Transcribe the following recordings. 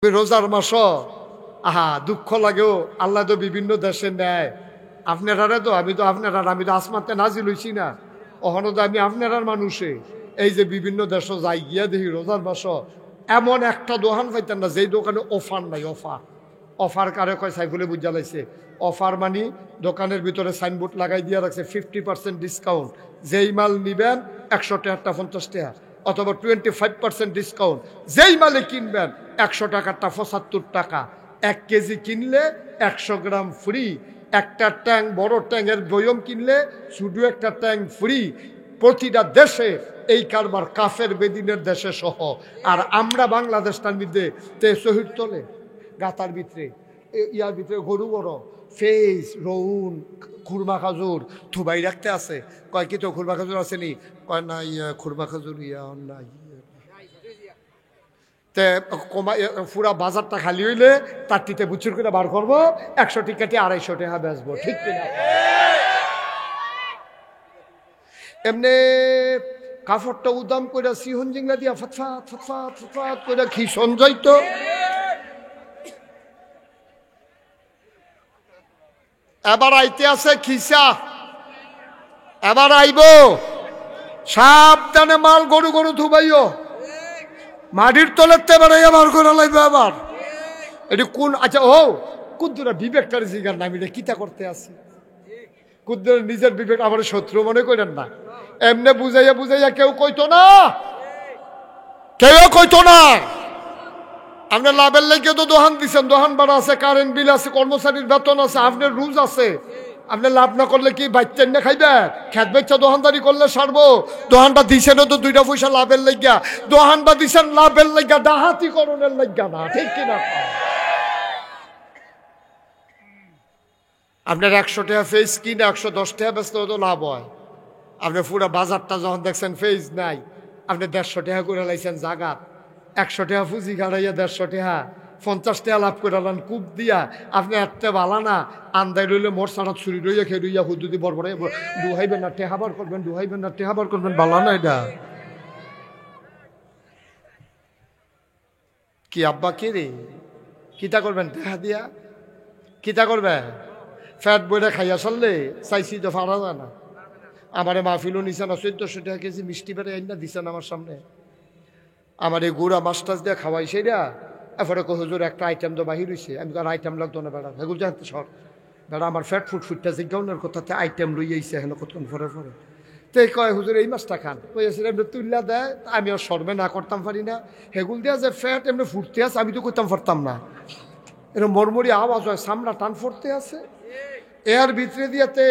রোজার মাস আহা দুঃখ লাগেও আল্লাহ তো বিভিন্ন দেশে নেয় আপনারা তো আমি তো আসমাতে নাজিল হইছি না ওখানে তো আমি আপনার মানুষে এই যে বিভিন্ন দেশ যাই গিয়া দেখি রোজার মাস এমন একটা দোকান পাইতেন না যেই দোকানে অফার নাই। অফার কারে কয় সাইফুলে বুঝা লাইছে। অফার মানি দোকানের ভিতরে সাইনবোর্ড লাগাই দিয়ে রাখছে 50% ডিসকাউন্ট, যেই মাল নিবেন 100 টাকাটা 50 টাকা, অথবা 25% ডিসকাউন্ট, যেই মালে কিনবেন 100 টাকাটা 75 টাকা, 1 কেজি কিনলে 100 গ্রাম ফ্রি, একটা ট্যাঙ্ক বড় ট্যাঙ্কের বয়ম কিনলে শুধু একটা ট্যাঙ্ক ফ্রি। প্রতিটা দেশে এই কারবার কাফের বেদিনের দেশে সহ। আর আমরা বাংলাদেশটার মধ্যে তে শহীদ তোলে গাতার ভিতরে ইয়ার ভিতরে গরু বড় ফেস রৌন খুরমা খাজুর থুবাই রাখতে আছে। কয় কি তো খুরমা খাজুর আসেনি? কয় না খুরমা খাজুর ইয়া নাই। তে কমা পুরা বাজারটা খালি হইলে তারটিতে বুচুর করে বার করবো, 100 টিকাতে 250 টাকা বেচবো, ঠিক কিনা? এমনি কাপড়টা উদাম করে সিহন জিংলা দিয়া ফটফাট ফটফাট ফটফাট করে খিসন যাইতো। এবার আইতে আছে খিসা, এবার আইব সাবধানে মাল গরু গরু থুবাইও, মাটির তলেতে বেড়াইয়া বার করে লাগবে। আবার এটি কোন আচ্ছা ও কুদ্দুরা বিবেকটার জিগার নাম এটা কিতা করতে আছে? কুদ্দুর নিজের বিবেক আবার শত্রু মনে করেন না। এমনি বুঝাইয়া বুঝাইয়া কেউ কইতো না, কেউ কইতো না। আপনার লাভের লেগে তো দোহান দিচ্ছেন, দোহান ভাড়া আছে, কারেন্ট বিল আছে, কর্মচারীর বেতন আছে, আপনার রুজ আছে। আপনি লাভ না করলে কি বাইতেন না খাইবে? খেত বেচা দোহানদারি করলে সারবো। দোহানটা দিছেন তো 2 পয়সা লাভের লাগিয়া, দোহানটা দিছেন লাভের লাগিয়া, ডাহাতি করণের লাগিয়া না, ঠিক কিনা? আপনার 100 টাকা ফেস কিনে 110 টাকা বেচতে তো লাভ হয়। আপনি পুরো বাজারটা যখন দেখছেন ফেস নাই, আপনি 150 টাকা করে লাইছেন জাগাত, 100 টাকা পুঁজি গাড়াইয়া 150 টাকা 50 টাকা লাভ করে আলান কূপ দিয়া। আপনি এত বালা না আন্দাই রইলে মোর সারাত ছুরি রইয়া খেয়ে রইয়া হুদুদি বরবরে ডুহাইবেন না, টেহাবার করবেন, ডুহাইবেন না, টেহাবার করবেন, বালা না এটা কি? আব্বা কে রে কিতা করবেন টেহা দিয়া? কিতা করবে? ফ্যাট বইটা খাইয়া চললে চাইছি তো ফারা যায় না। আমারে মাহফিলও নিছেন 1400 টাকা কেজি মিষ্টি বেড়ে আইনা দিচ্ছেন আমার সামনে। আমার এই গুড়া মাস্টার্স দিয়ে খাওয়াই সেইটা এরপরে হুজুর একটা আইটেম তো বাহির হয়েছে। আমি আর আইটেম লাগতো না বেড়া, হেগুল জানতে সর বেড়া আমার ফ্যাট ফুটটা জিজ্ঞাউনের কথাতে আইটেম লইয়াইছে হেন কতক্ষণ পরে পরে। তো কয় হুজুর এই মাছটা খান, কইয়াছে এমনি তুল্লা দেয়, আমি আর সর্বে না করতাম পারি না। হেগুল দিয়া যে ফ্যাট এমনি ফুটতে আছে আমি তো করতাম পারতাম না। এরকম মরমরি আওয়াজ হয়, সামনা টান ফুটতে আছে এর ভিতরে দিয়াতে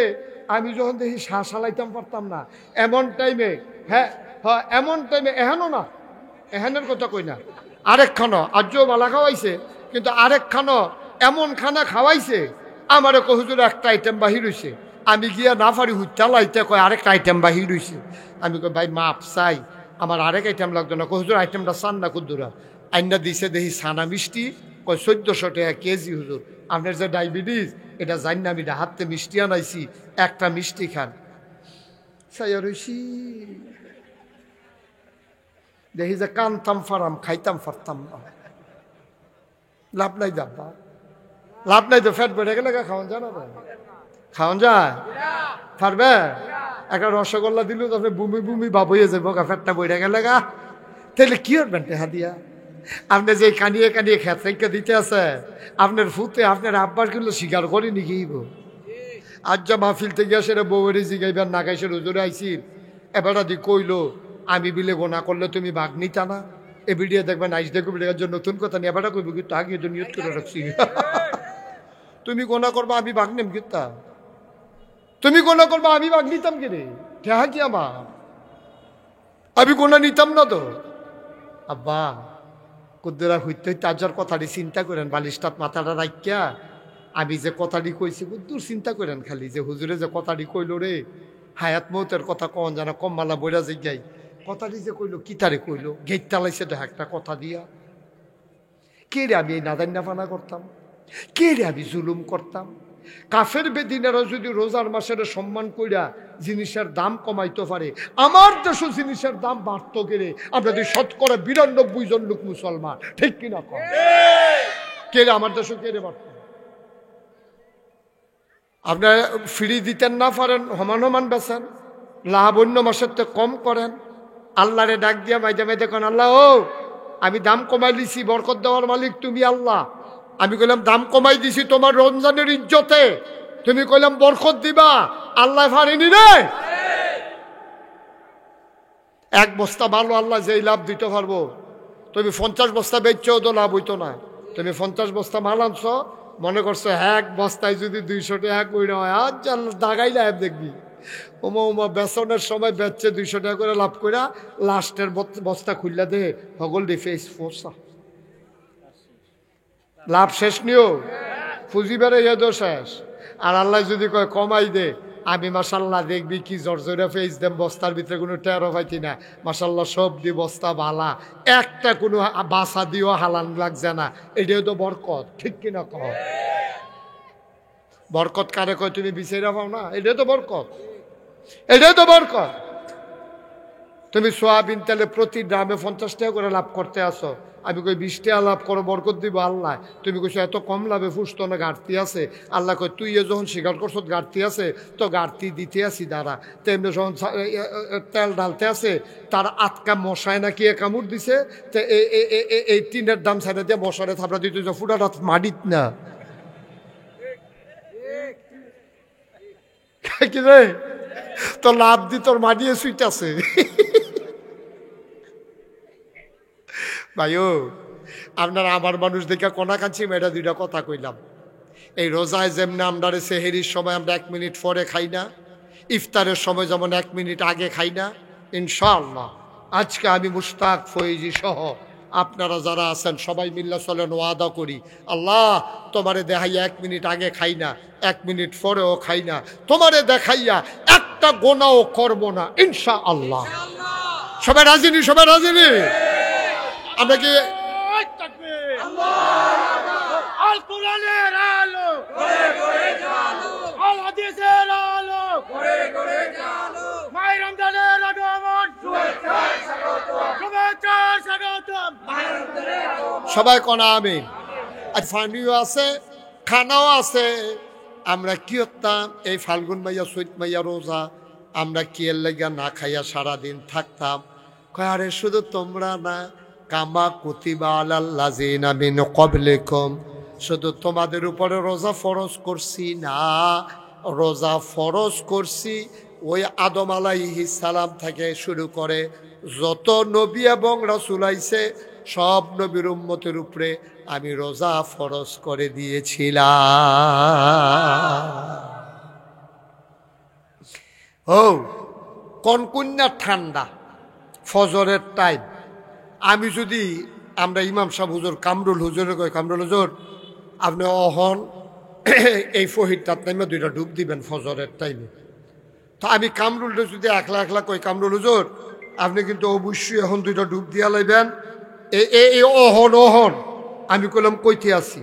আমি যখন দেখি শ্বাস হালাইতাম পারতাম না। এমন টাইমে হ্যাঁ হ্যাঁ এমন টাইমে এহেনও না, এহেনের কথা কই না, আরেক খানো আজ্য বালা খাওয়াইছে, কিন্তু আরেক খানো এমন খানা খাওয়াইছে আমারে হুজুর একটা আইটেম বাহির হইছে। আমি গিয়া না পারি হুইতালাইতে কয় আরেকটা আইটেম বাহির হইছে। আমি কই ভাই মাপ চাই, আমার আরেক আইটেম লাগতো না। হুজুর আইটেমটা চান না কুদ্দুরা আইনা দিছে দেখি ছানা মিষ্টি, কয় 1400 টাকা কেজি। হুজুর আপনার যে ডায়াবেটিস এটা জানি না, আমি হাতে মিষ্টি আনাইছি, একটা মিষ্টি খান। সাইয়া রইছি দেখি যে কানতাম ফারাম, খাইতাম পারতাম না। লাভ নাই দাব্বা, লাভ নাই তো। ফ্যাট বেড়ে গেলে খাওয়ান যায় না? খাওয়ান যায় পারবে? একটা রসগোল্লা দিল তো আপনি বুমি বুমি ভাব হয়ে যাবো, ফ্যাটটা বেড়ে গেলে গা। তাহলে কি করবেন টেহা দিয়া? আপনি যে কানিয়ে কানিয়ে খেতে দিতে আছে আপনার ফুতে আপনার আব্বার কিন্তু স্বীকার করেনি কি আজ যা মাহফিল থেকে সেটা বউয়েরই জিগাইবার না গাইছে হুজুরে আইসির এবারটা দি কইলো আমি বিলে গোনা করলে তুমি ভাগ নিতা না। এ ভিডিও দেখবেন আইস দেখো ভিডিওর জন্য নতুন কথা নিয়ে এবারটা কইব কিন্তু আগে তো নিয়ত করে রাখছি তুমি গোনা করবা আমি ভাগ নেম কিতা, তুমি গোনা করবা আমি ভাগ নিতাম কি রে? ঠেহা কি আমার? আমি গোনা নিতাম না তো। আব্বা কুদ্দুরা হইতে হইতে আজার কথাটি চিন্তা করেন, বালিশটাত মাথাটা রাখিয়া আমি যে কথাটি কইছি কুদ্দুর চিন্তা করেন খালি যে হুজুরে যে কথাটি কইল রে, হায়াত মৌতের কথা কন জানা কমমালা বইরা যাই কথাটি যে কইলো কিতারে কইলো গেট তালাইছে তো একটা কথা দিয়া। কে রে আমি এই নাদান্না ফানা করতাম? কে রে আমি জুলুম করতাম? কাফের বেদিনেরা যদি রোজার মাসের সম্মান কইরা জিনিসের দাম কমাইতে পারে, আমার দেশও জিনিসের দাম বাড়তো গেলে আমরা 99 জন লোক মুসলমান, ঠিক কিনা? কে রে আমার দেশে কে রে পারত? আপনার ফ্রি দিতেন না পারেন, সমান সমান বেছেন, লাভ অন্য মাসের তো কম করেন। আল্লাহরে ডাক দিয়া মাইদে মাইদে কন, আল্লাহ ও আমি দাম কমাই দিছি, বরকত দেওয়ার মালিক তুমি আল্লাহ। আমি কইলাম দাম কমাই দিছি তোমার রমজানের ইজ্জতে, তুমি কইলাম বরকত দিবা, আল্লাহ পারেনি রে। এক বস্তা ভালো আল্লাহ যেই লাভ দিতে পারবো, তুমি 50 বস্তা বেচছেও তো লাভ হইতো না। তুমি 50 বস্তা মাল আনছ, মনে করছো এক বস্তায় যদি 200 টাকা কইরা হয়, আজ দাগাই লাভ দেখবি। ওমা ওমা বেসনের সময় বেচছে 200 টাকা করে লাভ কইরা, লাস্টের বস্তা খুললা দে হগল ডি ফেস ফোর্সা, লাভ শেষ নিও, পুঁজি বেড়ে এদো শেষ। আর আল্লাহ যদি কয় কমাই দে, আমি মাসাল্লাহ দেখবি কি জর্জরা ফেস দেম, বস্তার ভিতরে কোনো টেরো পাইতি না, মাসাল্লাহ সব দি বস্তা বালা, একটা কোনো বাসা দিও হালান লাগছে না। এটাও তো বরকত, ঠিক কিনা কহ? বরকত কারে কয় তুমি বিচাইরা পাও না? এটাও তো বরকত, এটাও তো বরকত। তুমি সোয়াবিন তেলে প্রতি ড্রামে 50 টাকা করে লাভ করতে আসো, আমি কই 20 টাকা লাভ করো, বরকত দিব আল্লাহ। তুমি কইছো এত কম লাভে ফুসতো না, ঘাটতি আছে। আল্লাহ কই তুই যখন স্বীকার করছো ঘাটতি আছে, তো ঘাটতি দিতে আসি দাঁড়া। তেমনি যখন তেল ঢালতে আছে, তার আটকা মশায় নাকি কামড় দিছে, তো এই টিনের দাম ছাড়া দিয়ে মশারে থাপড়া দিতে ফুটাটা মাটিত না কি রে, তো লাভ দি তোর মাটিয়ে সুইটাছে। ভাইও আপনারা আমার মানুষ দেখে কোনা কাছি মেয়েটা দুইটা কথা কইলাম। এই রোজায় যেমনি আমরা সেহেরির সময় আমরা 1 মিনিট পরে খাই না, ইফতারের সময় যেমন 1 মিনিট আগে খাই না, ইনশাআল্লাহ আজকে আমি মুশতাক ফয়েজি সহ আপনারা যারা আছেন সবাই মিল্লা চলেন, ওয়াদা করি আল্লাহ তোমারে দেখাইয়া 1 মিনিট আগে খাই না, 1 মিনিট পরেও খাই না, তোমারে দেখাইয়া একটা গোনাও করব না ইনশাআল্লাহ। সবাই রাজিনি? সবাই রাজিনি? আমরা কি আল কোরআনের আলো করে করে জালো, আল হাদিসের আলো করে করে জালো, মাই রমজানের আগমন শুভেচ্ছায় স্বাগতম, শুভেচ্ছায় স্বাগতম, মাই রমজানের আগমন। সবাই কোন আমিন। আজ ফানিও আছে, খানাও আছে। আমরা কি করতাম এই ফাল্গুন মাইয়া চৈত মাইয়া রোজা, আমরা কি এর লাগা না খাইয়া সারাদিন থাকতাম। কয় আরে শুধু তোমরা না, কামা কুতিবা আলাল্লাযিনা মিন ক্বাবলিকুম, শুধু তোমাদের উপরে রোজা ফরজ করছি না, রোজা ফরজ করছি ওই আদম আলাইহিস সালাম থেকে শুরু করে যত নবী এবং রাসূল আইছে সব নবীর উম্মতের উপরে আমি রোজা ফরজ করে দিয়েছিলাম। ও কনকন্যা ঠান্ডা ফজরের টাইম, আমি যদি আমরা ইমাম সাহেব হুজুর কামরুল হুজুরে কই, কামরুল হুজুর আপনি অহন এই ফহিরটার টাইমে 2টা ডুব দিবেন ফজরের টাইমে, তো আমি কামরুলটা যদি একলা একলা কই কামরুল হুজুর আপনি কিন্তু অবশ্যই এখন 2টা ডুব দিয়া লাইবেন, এই অহন অহন। আমি কইলাম কইতে আসি,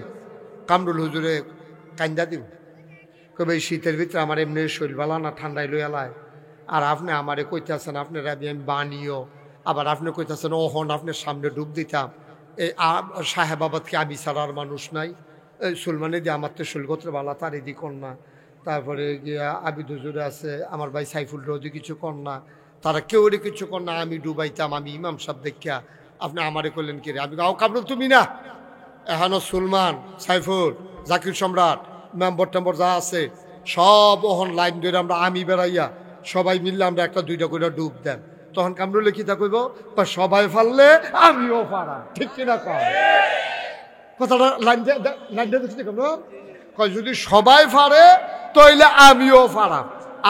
কামরুল হুজুরে কান্দা দিব, কবে এই শীতের ভিতরে আমার এমনি শরীর বালা না, ঠান্ডায় লইয়া লাই, আর আপনি আমারে কইতে আছেন আপনার আমি বানিও, আবার আপনি কইতেছেন ওহন আপনার সামনে ডুব দিতাম। এই সাহেবাবাদকে আমি ছাড়ার মানুষ নাই, এই সুলমানে দিয়ে আমার তো শুলগত্র বালা তার এদি কন্যা, তারপরে গিয়া আবিদ হুজুরে আছে, আমার ভাই সাইফুল রোজি কিছু কন্যা, তারা কেউ কিছু কন্যা, আমি ডুবাইতাম। আমি ইমাম সাহেব দেখিয়া আপনি আমারে করলেন কি রে? আমি গাও কামরুল তুমি না, এখনো সুলমান, সাইফুল, জাকির সম্রাট, মেম্বর টেম্বর যা আছে সব ওহন লাইন ধরে আমরা আমি বেড়াইয়া সবাই মিললে আমরা 1-2টা করে ডুব দেন। তখন কামরুলে কি তা কইব, সবাই ফাললে আমিও পারা, ঠিক কিনা কয়? কথাটা লাইন দেখছি কামরুল কয় যদি সবাই পারে তাইলে আমিও পারা,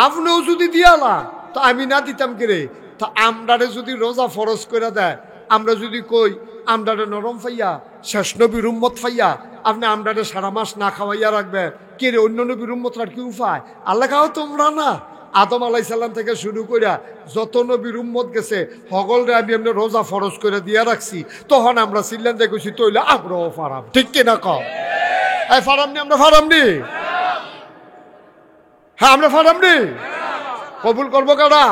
আপনিও যদি দিয়ালা তো আমি না দিতাম কি রে? তা আমরারে যদি রোজা ফরজ করে দেয়, আমরা যদি কই আমরারে নরম ফাইয়া শেষ নবীর উম্মত ফাইয়া আপনি আমরারে সারা মাস না খাওয়াইয়া রাখবেন, কে রে অন্য নবীর উম্মতরা কি উপায়? আল্লাহ খাও তোমরা না, আদম আলাইসাল্লাম থেকে শুরু করিয়া যত নবীর উম্মত গেছে হগলরে আমি এমনি রোজা ফরজ করে দিয়া রাখছি, তখন আমরা সিল্লান দেখছি তৈলে আমরাও ফারাম, ঠিক কিনা কম? এই ফারামনি, আমরা ফারামনি, হ্যাঁ আমরা ফারামনি, কবুল করবো কারা?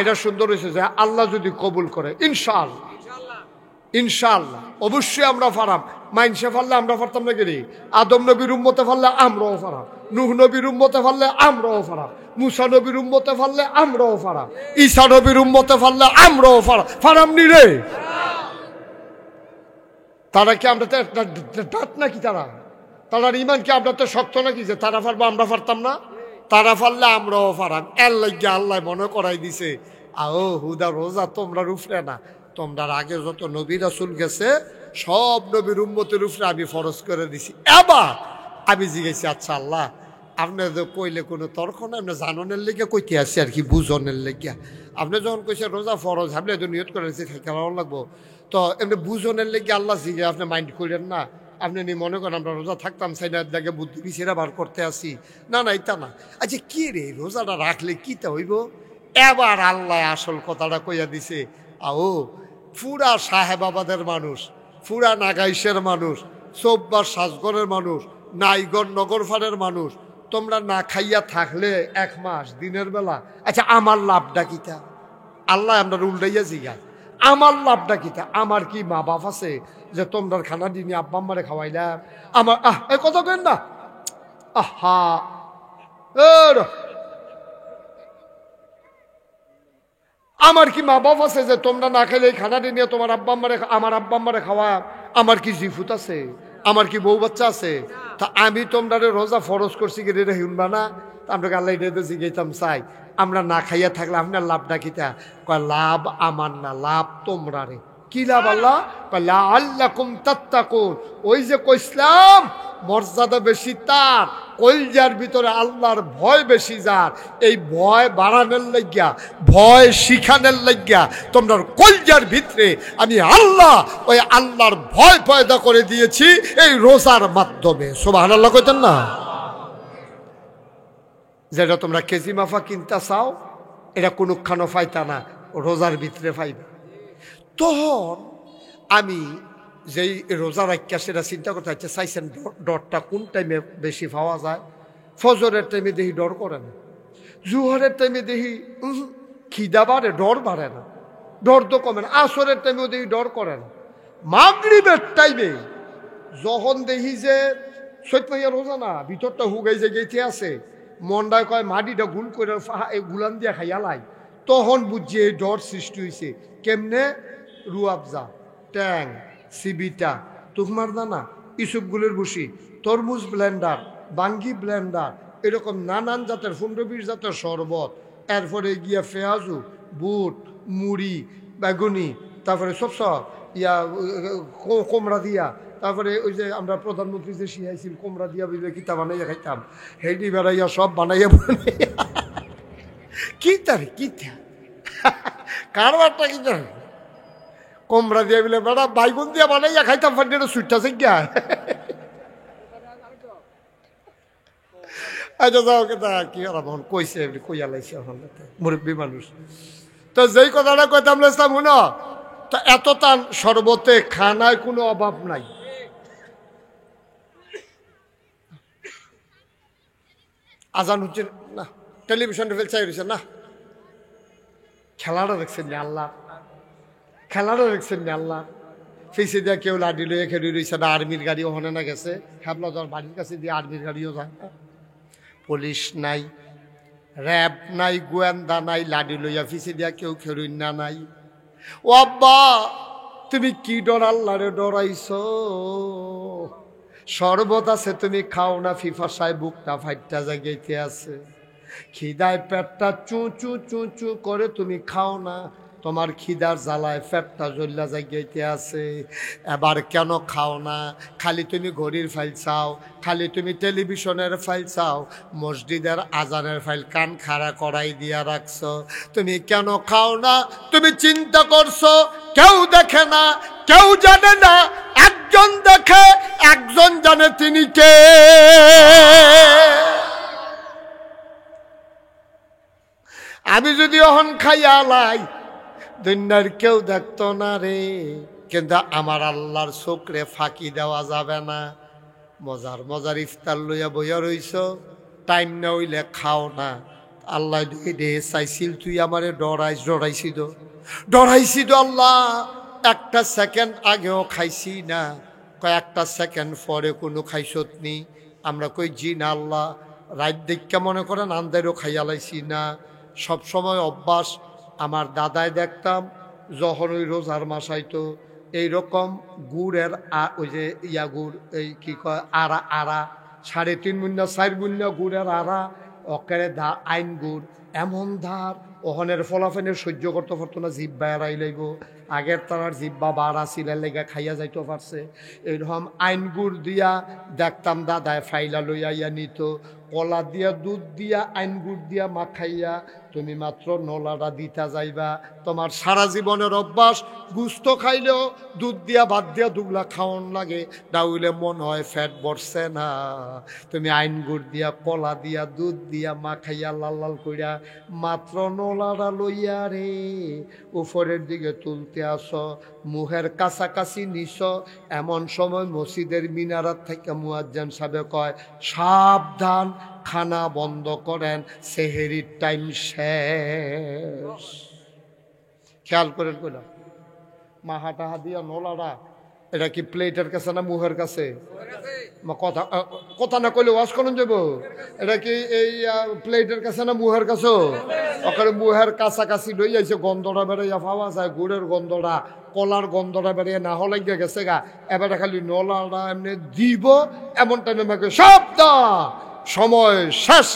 এটা সুন্দর হয়েছে যে আল্লাহ যদি কবুল করে ইনশাআল্লাহ, ইনশাআল্লাহ অবশ্যই আমরা পারাম। মাইনসে পারলে আমরা পারতাম না গেলি, আদম নবীর উম্মতে পারলে আমরাও পারাম, নূহ নবীর উম্মতে পারলে আমরাও পারাম, মুসা নবীর উম্মতে পারলে আমরাও পারাম, ঈসা নবীর উম্মতে পারলে আমরাও পারাম নি রে। তারা কি আমরা দাঁত নাকি? তারার ইমান কি আমরা তো শক্ত নাকি যে তারা পারবো আমরা পারতাম না? তারা পারলে আমরাও পারাম। এর লাগিয়ে আল্লাহ মনে করাই দিছে, আও হুদা রোজা তোমরা রুফরে না, তোমরা আগে যত নবী রাসূল গেছে সব নবীর উম্মতের উপরে আমি ফরজ করে দিছি। এবার আমি জিজ্ঞেসি, আচ্ছা আল্লাহ আপনি তো কইলে কোনো তর্ক না, আপনি জাননের লেগে কইতে আসছি আর কি, বুঝনের লেগে। আপনি যখন কইছে রোজা ফরজ, আপনি তো নিয়ত করে কেমন লাগবো, তো এমনি বুঝনের লেগে আল্লাহ জিজ্ঞে আপনি মাইন্ড করেন না? আপনি নি মনে করেন আমরা রোজা থাকতাম সেই না দেখে বুদ্ধি বিছেরা বার করতে আসি? না না, এটা না। আচ্ছা কি রে রোজাটা রাখলে কিটা হইব? এবার আল্লাহ আসল কথাটা কইয়া দিছে, আও পুরা সাহেবাবাদের মানুষ, পুরা নাগাইশের মানুষ, চৌব্বার সাজগরের মানুষ, নাইগড় নগরফারের মানুষ, তোমরা না খাইয়া থাকলে 1 মাস দিনের বেলা, আচ্ছা আমার লাভটা কিটা? আল্লাহ আমরা উল্টাইয়া জিগায় আমার লাভটা কিটা? আমার কি মা বাপ আছে যে তোমরা খানা দিনে আব্বা আম্মারে খাওয়াইলাম? আমার এ কথা কেন না? আহা আমার কি মা বাপ আছে যে তোমরা না খাইলে খানা দিয়ে তোমার আব্বা আম্মারে, আমার আব্বা আম্মারে খাওয়া? আমার কি জিফুত আছে? আমার কি বউ বাচ্চা আছে? তা আমি তোমরা রোজা ফরজ করছি কি রে শুনবা না? আমরা আল্লাহ এটা জিজ্ঞাইতাম চাই, আমরা না খাইয়া থাকলে আপনার লাভটা কিতা? কয় লাভ আমার না, লাভ তোমরা রে। কি লাভ আল্লাহ? লা আল্লাকুম তাত্তাকুন। ওই যে কইসলাম মর্যাদা বেশি তার, কলজার ভিতরে আল্লাহর ভয় বেশি যার, এই ভয় বাড়ানোর লাগিয়া, ভয় শিখানোর লাগিয়া তোমরা কলজার ভিতরে আমি আল্লাহ ওই আল্লাহর ভয় পয়দা করে দিয়েছি এই রোজার মাধ্যমে। সুবহানাল্লাহ কইতেন না? যেটা তোমরা কেজি মাফা কিনতে চাও এটা কোনখানো পাইতা না, রোজার ভিতরে পাইবে। তখন আমি যেই রোজা রাখিয়া সেটা চিন্তা করতে হচ্ছে, চাইছেন ডরটা কোন টাইমে বেশি পাওয়া যায়? ফজরের টাইমে দেখি ডর করে না, জুহরের টাইমে দেখি খিদা বাড়ে, ডর বাড়ে না, ডর তো কমে না। আসরের টাইমেও দেখি ডর করে না। মাগরিবের টাইমে যখন দেখি যে সৈত মাইয়া রোজা না, ভিতরটা হুগাই যে গেছে আছে, মন্ডায় কয় মাটিটা গুল করে গুলান দিয়া খাইয়ালাই, তখন বুঝছি এই ডর সৃষ্টি হয়েছে। কেমনে? রুয়াবজা, ট্যাং, সিবিটা, তুকমার দানা, ইসুপগুলির ভুসি, তরমুজ ব্লেন্ডার, বাঙ্গি ব্লেন্ডার, এরকম নানান জাতের 15-20 জাতের শরবত, এরপরে গিয়া পেঁয়াজু, বুট, মুড়ি, বেগুনি, তারপরে সব ইয়া কোমরা দিয়া, তারপরে ওই যে আমরা প্রধানমন্ত্রী যে শিখাইছিল কোমরা দিয়া বুঝলে কিতা বানাইয়া খাইতাম, হেডি বেড়াইয়া সব বানাইয়া বানাইয়া কিতা রে কিতা কারবারটা কিতা কোমরা দিয়া বলে বেড়া বাইগুন দিয়া বানাইয়া খাইতাম, ফান্ডিটা সুইটটা শিখা। আচ্ছা যাও কেতা কি আর কইছে কইয়া লাইছে মুরব্বী মানুষ। তো যেই কথাটা কইতাম লাইছিলাম শুনো, তো এত তান শরবতে খানায় কোনো অভাব নাই। আজান হচ্ছে না, টেলিভিশন চাই রয়েছে না, খেলাটা দেখছেন না আল্লাহ, খেলাটা দেখছেন না আল্লাহ। ফেসে দিয়া কেউ লাডি লইয়া খেলি রয়েছে না, আর্মির গাড়ি ওখানে না গেছে, হ্যাবলা যাওয়ার বাড়ির কাছে দিয়ে আর্মির গাড়িও যায় না, পুলিশ নাই, র্যাব নাই, গোয়েন্দা নাই, লাডি লইয়া ফিসে দিয়া কেউ খেলুন না নাই। ও আব্বা তুমি কি ডর আল্লাহরে ডরাইছ? শরবত আছে তুমি খাও না, ফিফাসায় বুকটা ফাইটটা জাগাইতে আছে, খিদায় পেটটা চু চু চু চু করে তুমি খাও না, তোমার খিদার জ্বালায় পেটটা জ্বল্লা জাগাইতে আছে। এবার কেন খাও না? খালি তুমি ঘড়ির ফাইল চাও, খালি তুমি টেলিভিশনের ফাইল চাও, মসজিদের আজানের ফাইল কান খাড়া করাই দিয়া রাখছো, তুমি কেন খাও না? তুমি চিন্তা করছো কেউ দেখে না, কেউ জানে না, একজন দেখে, একজন জানে, তিনি কে? আমি যদি অহন খাইয়া লাই দুনিয়ার কেউ দেখতো না রে, কিন্তু আমার আল্লাহর চোখরে ফাঁকি দেওয়া যাবে না। মজার মজার ইফতার লইয়া বইয়া রইছ, টাইম না হইলে খাও না। আল্লাহ চাইছিল তুই আমারে ডরাইছি তো আল্লাহ, একটা সেকেন্ড আগেও খাইছি না। কয়েকটা সেকেন্ড পরে কোনো খাইছত নি? আমরা কই জি না আল্লাহ। রাত দেখা মনে করেন আন্দারও খাইয়া লাইছি না। সবসময় অভ্যাস। আমার দাদায় দেখতাম যখন ওই রোজার মাস আইতো এইরকম গুড়ের ওই যে ইয়া গুড়, এই কি কয় আড়া, 3.5 মুন্না 4 মুন্না গুড়ের আড়া, অকেরে আইন গুড়, এমন ধার ওহনের ফলাফেনের সহ্য করতে পারতো না, জিব্বা এড়াই লাইব। আগের তার জিব্বা বাড়া ছিলের লেগে খাইয়া যাইতে পারছে। এইরকম আইন গুড় দিয়া দেখতাম দাদায় ফাইলা লইয়া ইয়া নিত। কলা দিয়া দুধ দিয়া আইন গুড় দিয়া মাখাইয়া তুমি মাত্র নলাটা দিতা যাইবা। তোমার সারা জীবনের অভ্যাস, গুস্ত খাইলেও দুধ দিয়া ভাত দিয়া দুগলা খাওয়ান লাগে, ডাউলে মন হয় ফ্যাট বসছে না। তুমি আইন গুড় দিয়া কলা দিয়া দুধ দিয়া মাখাইয়া লাল লাল কইরা মাত্র নলাটা লইয়া রে উপরের দিকে তুলতে আসো, মুহের কাছাকাছি নিস। এমন সময় মসজিদের মিনারাত থেকে মুয়াজ্জিন সাহেব কয়, সাবধান, খানা বন্ধ করেন, সেহেরির টাইম শেষ। খেয়াল করেন কইলাম, মাহা টাহা দিয়া নলাটা এটা কি প্লেটের কাছে না মুহের কাছে? কথা কথা না কইলে ওয়াশ করুন যাব। এটা কি এই প্লেটের কাছে না মুহের কাছে? ওখানে মুহের কাছাকাছি লই যাইছে, গন্ধটা বেড়াইয়া পাওয়া যায়, গুড়ের গন্ধটা, কলার গন্ধটা বেড়িয়ে না হলে গেছে গা। এবারে খালি নলাটা এমনি দিব, এমন টাইমে আমাকে শব্দ সময় শেষ।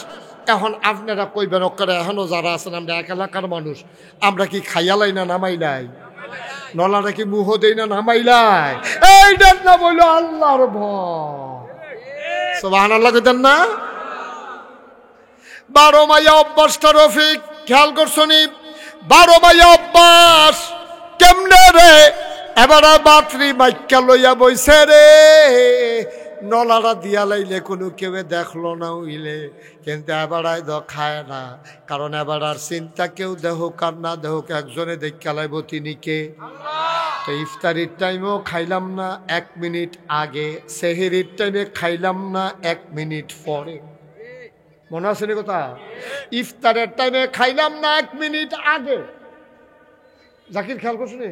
এখন আপনারা কইবেন ওখানে এখনো যারা আছেন আমরা এক এলাকার মানুষ, আমরা কি খাইয়ালাই না নামাইলাই? নলাটা কি মুহ দেই না নামাইলাই? এইটার না বললো আল্লাহর ভয়। সুবহানাল্লাহ কইতেন না? 12 মাইয়া অভ্যাসটা রফিক খেয়াল করছনি? 12 মাইয়া অভ্যাস কেমনে রে? এবার বাতরি মাইকা লইয়া বইছে রে, নলাটা দিয়া লাইলে কোনো কেউ দেখলো না উইলে, কিন্তু এবারাই খায় না। কারণ এবার আর চিন্তা কেউ দেহক আর না দেহক, একজনে দেখা লাইব, তিনি কে? তো ইফতারির টাইমেও খাইলাম না 1 মিনিট আগে, সেহেরির টাইমে খাইলাম না 1 মিনিট পরে। মনে আছে নি কথা? ইফতারের টাইমে খাইলাম না 1 মিনিট আগে। জাকির খেয়াল করছো নি?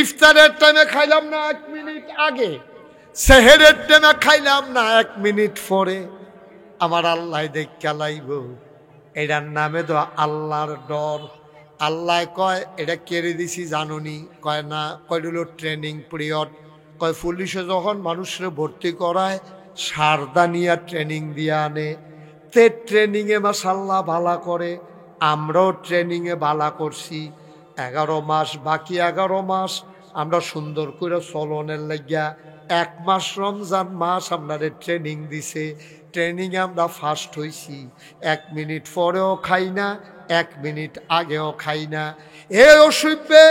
ইফতারের টাইমে খাইলাম না 1 মিনিট আগে, সেহেরের টাইমে খাইলাম না 1 মিনিট পরে। আমার আল্লাহ দেখা লাইব। এটার নামে তো আল্লাহর ডর। আল্লাহ কয় এটা কেড়ে দিছি জানুনি? কয় না। কয় হলো ট্রেনিং পিরিয়ড। কয় পুলিশে যখন মানুষরে ভর্তি করায় সারদানিয়া ট্রেনিং দিয়ে আনে, তে ট্রেনিংয়ে মাশাআল্লাহ ভালা করে। আমরাও ট্রেনিংয়ে ভালা করছি। 11 মাস, বাকি 11 মাস আমরা সুন্দর করে চলনের লাগিয়া 1 মাস রমজান মাস আপনাদের ট্রেনিং দিছে। ট্রেনিংয়ে আমরা ফার্স্ট হইছি। 1 মিনিট পরেও খাই না, 1 মিনিট আগেও খাই না। এই অসুবিধে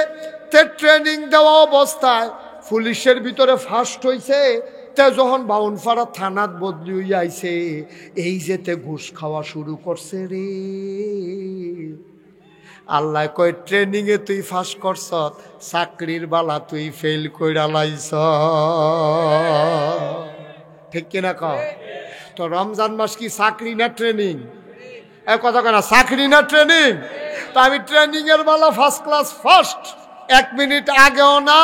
তে ট্রেনিং দেওয়া অবস্থায় পুলিশের ভিতরে ফার্স্ট হইছে। তে যখন বাউনপাড়া থানাত বদলি হইয়া আইছে, এই যেতে ঘুষ খাওয়া শুরু করছে রে। আল্লাহ কয় ট্রেনিংয়ে তুই ফার্স্ট করছ, চাকরির বালা তুই ফেল কইরা লাইছ। ঠিক কিনা কও? তো রমজান মাস কি চাকরি না ট্রেনিং? এক কথা কয় না, চাকরি না ট্রেনিং? তো আমি ট্রেনিং এর বেলা ফার্স্ট ক্লাস ফার্স্ট। 1 মিনিট আগেও না,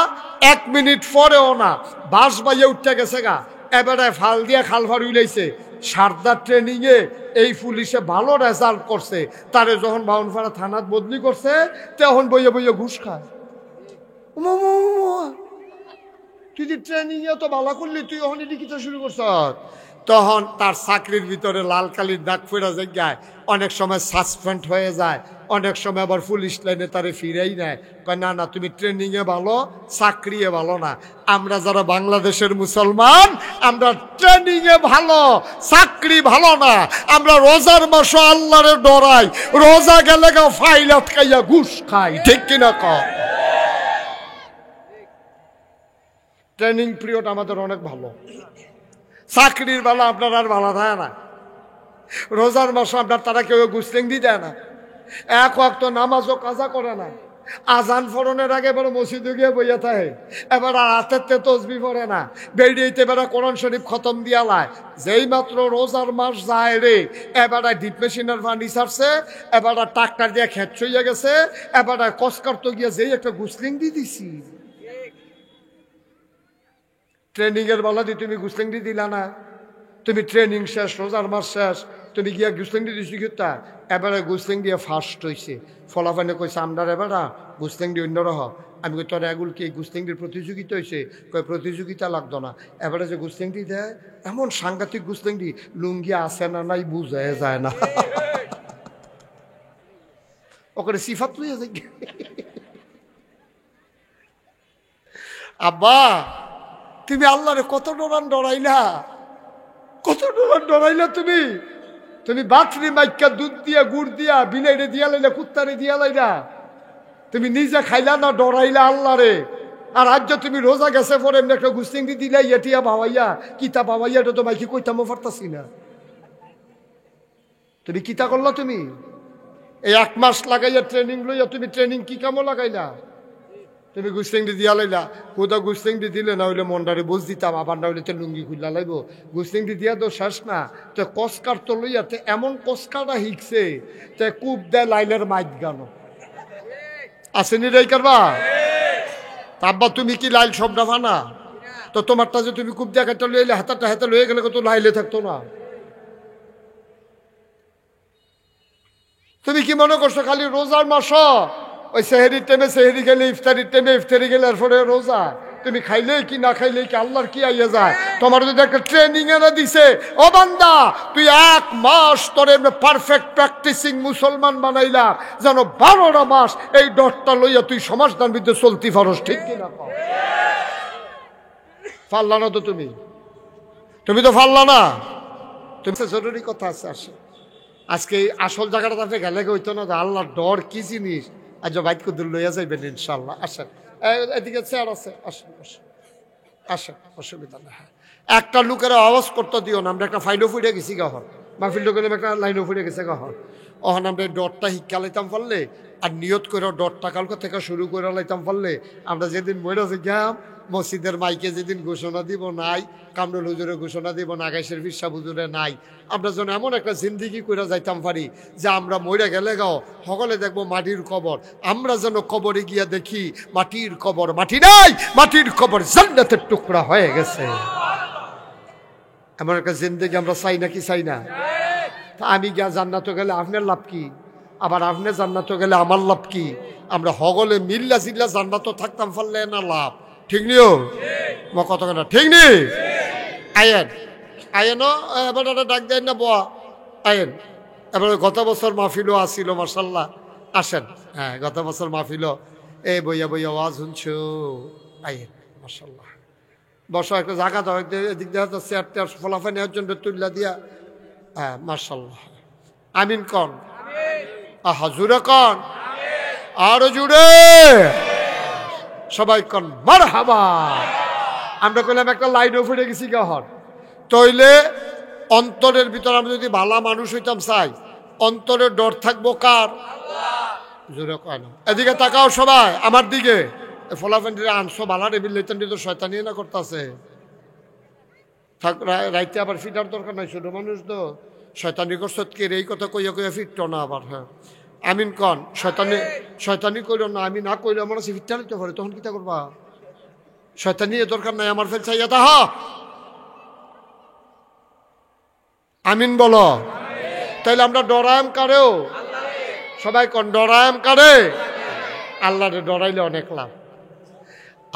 1 মিনিট পরেও না। বাস বাইয়ে উঠতে গেছে গা, এবারে ফাল দিয়া খাল ফার উইলাইছে। সারদার ট্রেনিং এ এই পুলিশে ভালো রেজাল্ট করছে, তারে যখন বাউনপাড়া থানাত বদলি করছে তখন বইয়ে বইয়ে ঘুষ খায়। তুই যে ট্রেনিং এ তো ভালো করলি, তুই ওখানে লিখিতে শুরু করছ। তখন তার চাকরির ভিতরে লাল কালির দাগ ফেরা যায়, অনেক সময় সাসপেন্ড হয়ে যায়, অনেক সময় আবার পুলিশ লাইনে তারে ফিরেই নেয়। কয় না না, তুমি ট্রেনিংয়ে ভালো, চাকরিয়ে ভালো না। আমরা যারা বাংলাদেশের মুসলমান, আমরা ট্রেনিংয়ে ভালো, চাকরি ভালো না। আমরা রোজার মাসে আল্লাহরে ডরাই, রোজা গেলে গা ফাইল আটকাইয়া ঘুষ খাই। ঠিক কিনা কও? ট্রেনিং পিরিয়ড আমাদের অনেক ভালো। চাকরির বেলা আপনার আর ভালো থাকে না। রোজার মাসে আপনার তারা কেউ গুসলিং দিয়ে দেয় না, 1 ওয়াক্ত নামাজও কাজা করে না। আজান ফোরনের আগে এবার মসজিদে গিয়ে বইয়া থাকে। এবার আর হাতের তসবি পড়ে না, বেরিয়েতে এবার কোরআন শরীফ খতম দিয়া লায়। যেই মাত্র রোজার মাস যায় রে, এবার ডিপ মেশিনের পানি ছাড়ছে, এবার ট্রাক্টর দিয়ে খেত চইয়া গেছে, এবার কসকর্ত গিয়া যেই একটা গুসলিং দিয়ে দিছি। ট্রেনিংয়ের বেলা দিয়ে তুমি গুস্তেংডি দিলা না, তুমি ট্রেনিং শেষ, রোজার মাস শেষ, তুমি গিয়া গুস্তেংডি দিছি কিতা, এবারে গুস্তেং দিয়ে ফার্স্ট হয়েছে। ফলাফানে কইছে আমরার এবারা গুস্তেংডি অন্য রহ। আমি কই তোর এগুল কি গুস্তেংডির প্রতিযোগিতা হয়েছে? কয় প্রতিযোগিতা লাগতো না, এবারে যে গুস্তেংডি দেয় এমন সাংঘাতিক গুস্তেংডি, লুঙ্গি আছে না নাই বুঝায় যায় না। ওখানে সিফাত লইয়া যাই। আব্বা তুমি আল্লাহরে কত ডরাইলা, কত ডরাইলা তুমি। তুমি বাছরি মাইকা দুধ দিয়া গুড় দিয়া বিলাইরে দিয়া লাইলা, কুত্তারে দিয়া লাইলা, তুমি নিজে খাইলা না ডরাইলা আল্লাহরে। আর আজ তুমি রোজা গেছে পরে এমনি একটা গুস্তিংটি দিলাই এটিয়া ভাবাইয়া কিতা ভাবাইয়া, এটা তো মাইকি কইতামও পারতাছি না। তুমি কিতা করলা? তুমি এই 1 মাস লাগাইয়া ট্রেনিং লইয়া তুমি ট্রেনিং কি কামও লাগাইলা? তুমি গুস্তেংডি দিয়া লাইলা, কোথাও গুস্তেংডি দিলে না হইলে মন্ডারে বুঝ দিতাম, আবার না হইলে তো লুঙ্গি খুললা লাইব। গুস্তেংডি দিয়া তো শেষ না, তো কসকার তো লইয়া তে এমন কসকাটা শিখছে, তে কূপ দেয় লাইলের মাইক গানো আসেনি রে করবা। তাব্বা তুমি কি লাইল সবটা ফানা? তো তোমারটা যে তুমি কূপ দিয়া কাটটা লইলে হাতাটা হাতে লয়ে গেলে কত লাইলে থাকতো না। তুমি কি মনে করছো খালি রোজার মাস, ওই সেহেরির টাইমে সেহেরি গেলে, ইফতারির টাইমে ইফতারি গেলে, এরপরে রোজা? তুমি খাইলে কি না খাইলে কি আল্লাহর কি আইয়া যায়? তোমার যদি একটা ট্রেনিং এনে দিছে, ও বান্দা তুই 1 মাস তোরে পারফেক্ট প্র্যাকটিসিং মুসলমান বানাইলা, যেন 12টা মাস এই ডটটা লইয়া তুই সমাজদান বিদ্যে চলতি পারস, ঠিক কিনা? পারলা না তো তুমি, তুমি তো পারলা না। তুমি জরুরি কথা আছে, আসে আজকে আসল জায়গাটা আপনি গেলে হইতো না যে আল্লাহর ডর কি জিনিস। আজ বাইক কুদুর লইয়া যাইবেন ইনশাল্লাহ। আসেন, এদিকে চেয়ার আছে, আসেন আসেন, অসুবিধা না। একটা লোকের আওয়াজ করতে দিও না। আমরা একটা ফাইলও ফুটে গেছি গহর, মাহফিলটা গেলে একটা লাইনও ফুটে গেছে গহর। অহন আমরা ডরটা শিক্ষা লাইতাম পারলে, আর নিয়ত করে ডরটা কালকে থেকে শুরু করে লাইতাম পারলে, আমরা যেদিন মরে গেলাম মসজিদের মাইকে যেদিন ঘোষণা দিব নাই, কামরুল হুজুরে ঘোষণা দিব না, আগাইশের ফিরসা হুজুরে নাই, আমরা যেন এমন একটা জিন্দিগি করে যাইতাম পারি যে আমরা মরে গেলে গাও সকলে দেখবো মাটির কবর, আমরা যেন কবরে গিয়া দেখি মাটির কবর মাটি নাই, মাটির কবর জান্নাতের টুকরা হয়ে গেছে। এমন একটা জিন্দিগি আমরা চাই নাকি চাই না? তা আমি গিয়া জান্নাতে গেলে আপনার লাভ কি? আবার আপনি জান্নাতে গেলে আমার লাভ কি? আমরা সকলে মিল্লা জিল্লা জান্নাত থাকতাম পারলে না লাভ, ঠিক নিও কত কথা, ঠিক নি? আয়েন আয়েন এবার ডাক দেয় না বোয়া আয়েন। এবারে গত বছর মাহফিলও আসিল মার্শাল্লাহ, আসেন। হ্যাঁ গত বছর মাহফিল এই বইয়া বইয়া আওয়াজ শুনছো, আয়েন মার্শাল্লাহ। বসো, একটা জায়গা দাও, এদিক দিয়ে চেয়ার টেয়ার ফলাফল নেওয়ার জন্য তুল্লা দিয়া। হ্যাঁ মার্শাল্লাহ, আমিন কন, আহা জুড়ে কন, আরো জুড়ে সবাই কন মারহাবা। আমরা কইলাম একটা লাইনও ফুটে গেছি গহর, তইলে অন্তরের ভিতর আমরা যদি ভালো মানুষ হইতাম চাই, অন্তরের ডর থাকবো কার? জোরে কয় না, এদিকে তাকাও সবাই আমার দিকে। ফলাফেন্ডিরে আনছো ভালো রেবিল লেতেন তো শয়তানি না করতেছে থাক, রাইতে আবার ফিটার দরকার নাই, ছোট মানুষ তো শয়তানি করছো কে এই কথা কইয়া কইয়া ফিরতো না আবার। হ্যাঁ আমিন কন, শয়তানি শয়তানি কইল না, আমি না কইলে আমার কাছে ফিরতে নিতে পারে, তখন কিতা করবা? শয়তানি দরকার নাই, আমার ফেল চাইয়া তা। হা আমিন বলো। তাইলে আমরা ডরায়াম কারেও, সবাই কন ডরায়াম কারে? আল্লাহরে ডরাইলে অনেক লাভ।